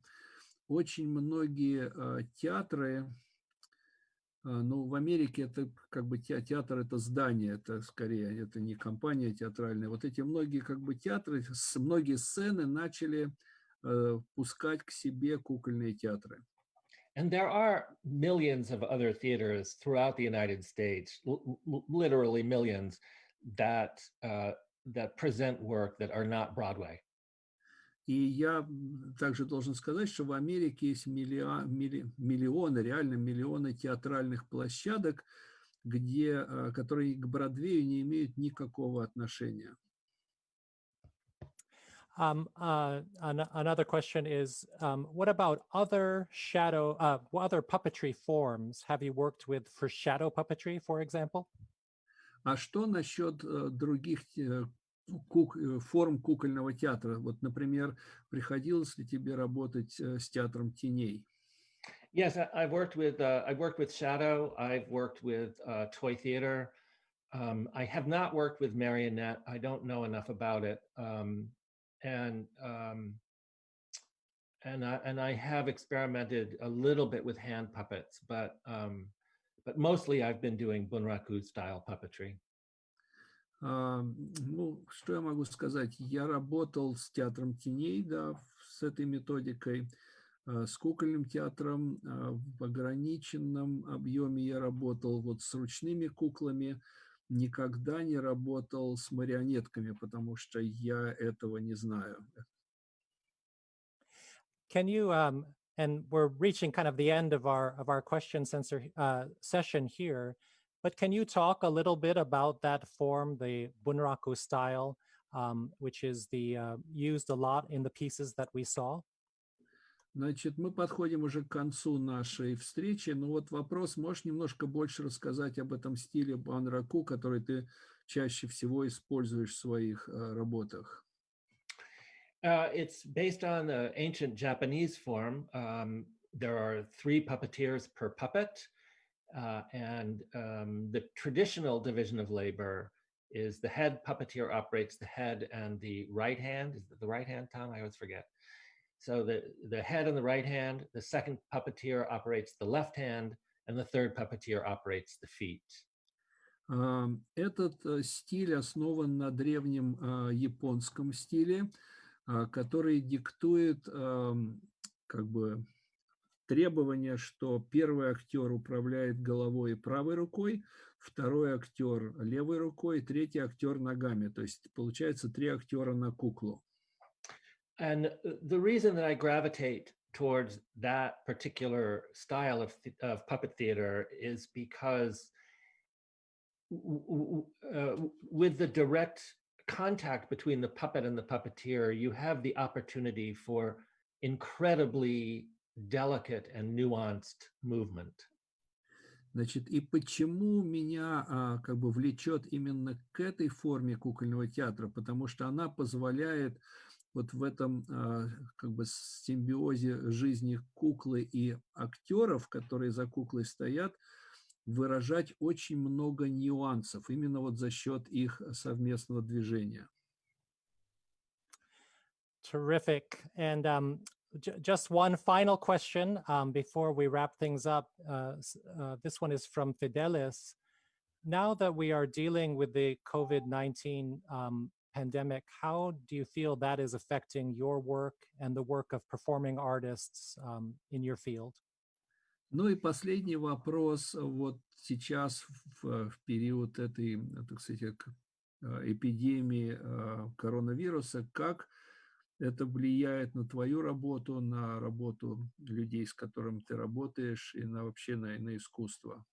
очень многие театры, ну, в Америке это как бы театр, это здание, это скорее, это не компания театральная. Вот эти многие как бы театры, многие сцены начали пускать к себе кукольные театры. And there are millions of other theaters throughout the United States, literally millions, that present work that are not Broadway. И я также должен сказать, что в Америке есть миллионы, реально миллионы театральных площадок, которые к Бродвею не имеют никакого отношения. Another question is, what about other other puppetry forms? Have you worked with for shadow puppetry, for example? А что насчет других форм кукольного театра? Вот, например, приходилось ли тебе работать с театром теней? Yes, I've worked with shadow. I've worked with toy theater. I have not worked with marionette. I don't know enough about it. And I have experimented a little bit with hand puppets, but mostly I've been doing bunraku style puppetry. Ну, что я могу сказать? Я работал с театром теней, да, с этой методикой, с кукольным театром в ограниченном объеме я работал вот с ручными куклами, никогда не работал с марионетками, потому что я этого не знаю. Can you And we're reaching kind of the end of our question session here. But can you talk a little bit about that form, the bunraku style, which is used a lot in the pieces that we saw? Значит, мы подходим уже к концу нашей встречи. Но вот вопрос, можешь немножко больше рассказать об этом стиле банраку, который ты чаще всего используешь в своих работах? It's based on the ancient Japanese form. There are 3 puppeteers per puppet, and the traditional division of labor is the head puppeteer operates the head and the right hand. Is it the right hand, Tom? I always forget. So the head and the right hand, the second puppeteer operates the left hand, and the third puppeteer operates the feet. Этот стиль основан на древнем японском стиле, который диктует как бы требование, что первый актер управляет головой и правой рукой, второй актер левой рукой, третий актер ногами. То есть получается 3 актера на куклу. And the reason that I gravitate towards that particular style of puppet theater is because with the direct contact between the puppet and the puppeteer, you have the opportunity for incredibly delicate and nuanced movement. Значит, и почему меня как бы влечет именно к этой форме кукольного театра? Потому что она позволяет вот в этом как бы симбиозе жизни куклы и актеров, которые за куклой стоят, выражать очень много нюансов, именно вот за счет их совместного движения. Terrific. And just one final question before we wrap things up. This one is from Fidelis. Now that we are dealing with the COVID-19 pandemic, how do you feel that is affecting your work and the work of performing artists in your field? Ну и последний вопрос. Вот сейчас в период этой, так сказать, эпидемии коронавируса, как это влияет на твою работу, на работу людей, с которыми ты работаешь, и на вообще на искусство?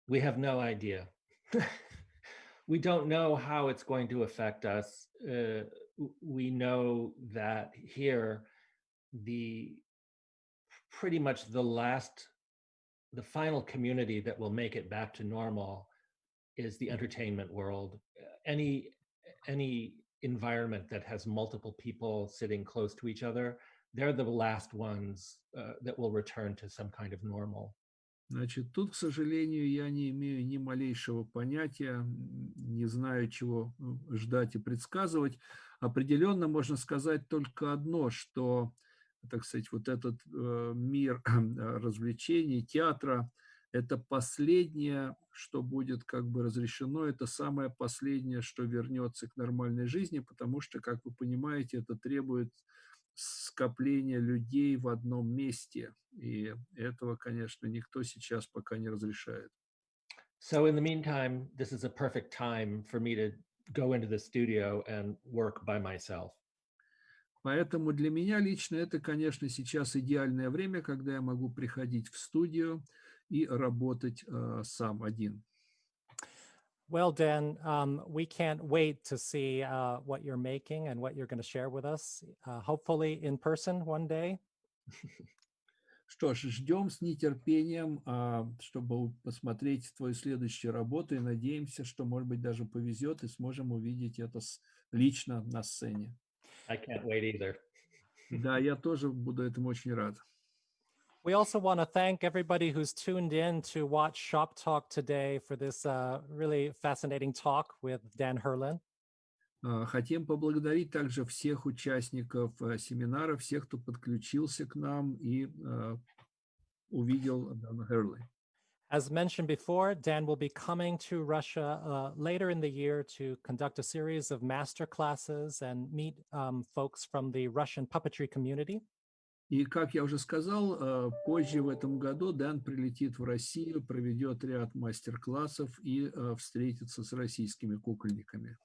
We have no idea. We don't know how it's going to affect us. We know that here, pretty much the final community that will make it back to normal is the entertainment world. Any environment that has multiple people sitting close to each other, they're the last ones that will return to some kind of normal. Значит, тут, к сожалению, я не имею ни малейшего понятия, не знаю, чего ждать и предсказывать. Определенно можно сказать только одно, что, так сказать, вот этот мир развлечений, театра, это последнее, что будет как бы разрешено, это самое последнее, что вернется к нормальной жизни, потому что, как вы понимаете, это требует скопления людей в одном месте, и этого, конечно, никто сейчас пока не разрешает. So in the meantime, this is a perfect time for me to go into the studio and work by myself. Поэтому для меня лично это, конечно, сейчас идеальное время, когда я могу приходить в студию и работать сам один. Well, Dan, we can't wait to see what you're making and what you're going to share with us, hopefully in person one day. Что ж, ждем с нетерпением, чтобы посмотреть твою следующую работу, и надеемся, что, может быть, даже повезет, и сможем увидеть это лично на сцене. I can't wait either. Да, я тоже буду этому очень рад. We also want to thank everybody who's tuned in to watch Shop Talk today for this really fascinating talk with Dan Hurlin. Хотим поблагодарить также всех участников семинара, всех, кто подключился к нам и увидел Дана Херли. As mentioned before, Dan will be coming to Russia later in the year to conduct a series of masterclasses and meet folks from the Russian puppetry community. И, как я уже сказал, позже в этом году Дэн прилетит в Россию, проведет ряд мастер-классов и встретится с российскими кукольниками.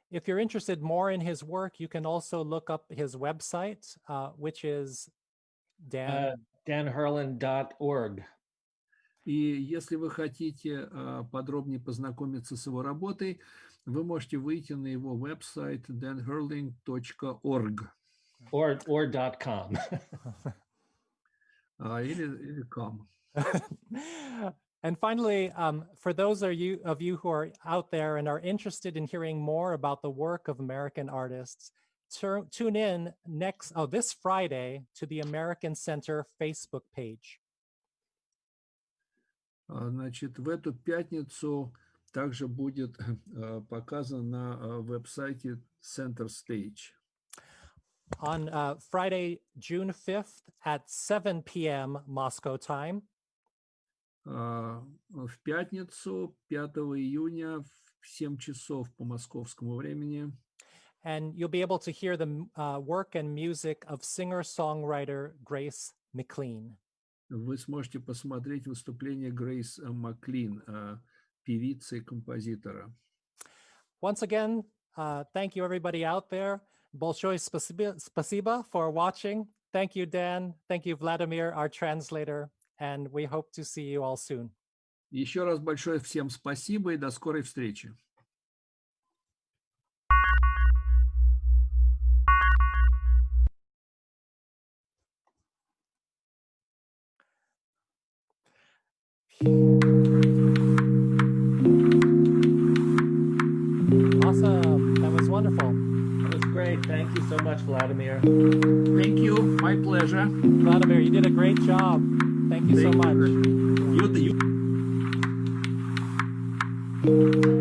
If you're interested more in his work, you can also look up his website, which is Dan? danhurlin.org. И если вы хотите подробнее познакомиться с его работой, вы можете выйти на его веб-сайт danhurlin.org. Or .com. Или com. And finally, for those of you who are out there and are interested in hearing more about the work of American artists, tune in this Friday to the American Center Facebook page. Значит, в эту пятницу также будет показан на веб-сайте Center Stage. On Friday, June 5th at 7 p.m. Moscow time. В пятницу, 5 июня, в 7 часов по московскому времени. And you'll be able to hear the work and music of singer-songwriter Grace McLean. Вы сможете посмотреть выступление Грейс Маклин, певицы и композитора. Once again, thank you everybody out there. Большое спасибо for watching. Thank you, Dan. Thank you, Vladimir, our translator. And we hope to see you all soon. Еще раз большое всем спасибо и до скорой встречи. Awesome. That was wonderful. That was great. Thank you so much, Vladimir. Thank you. My pleasure. Vladimir, you did a great job. Thank you so much. You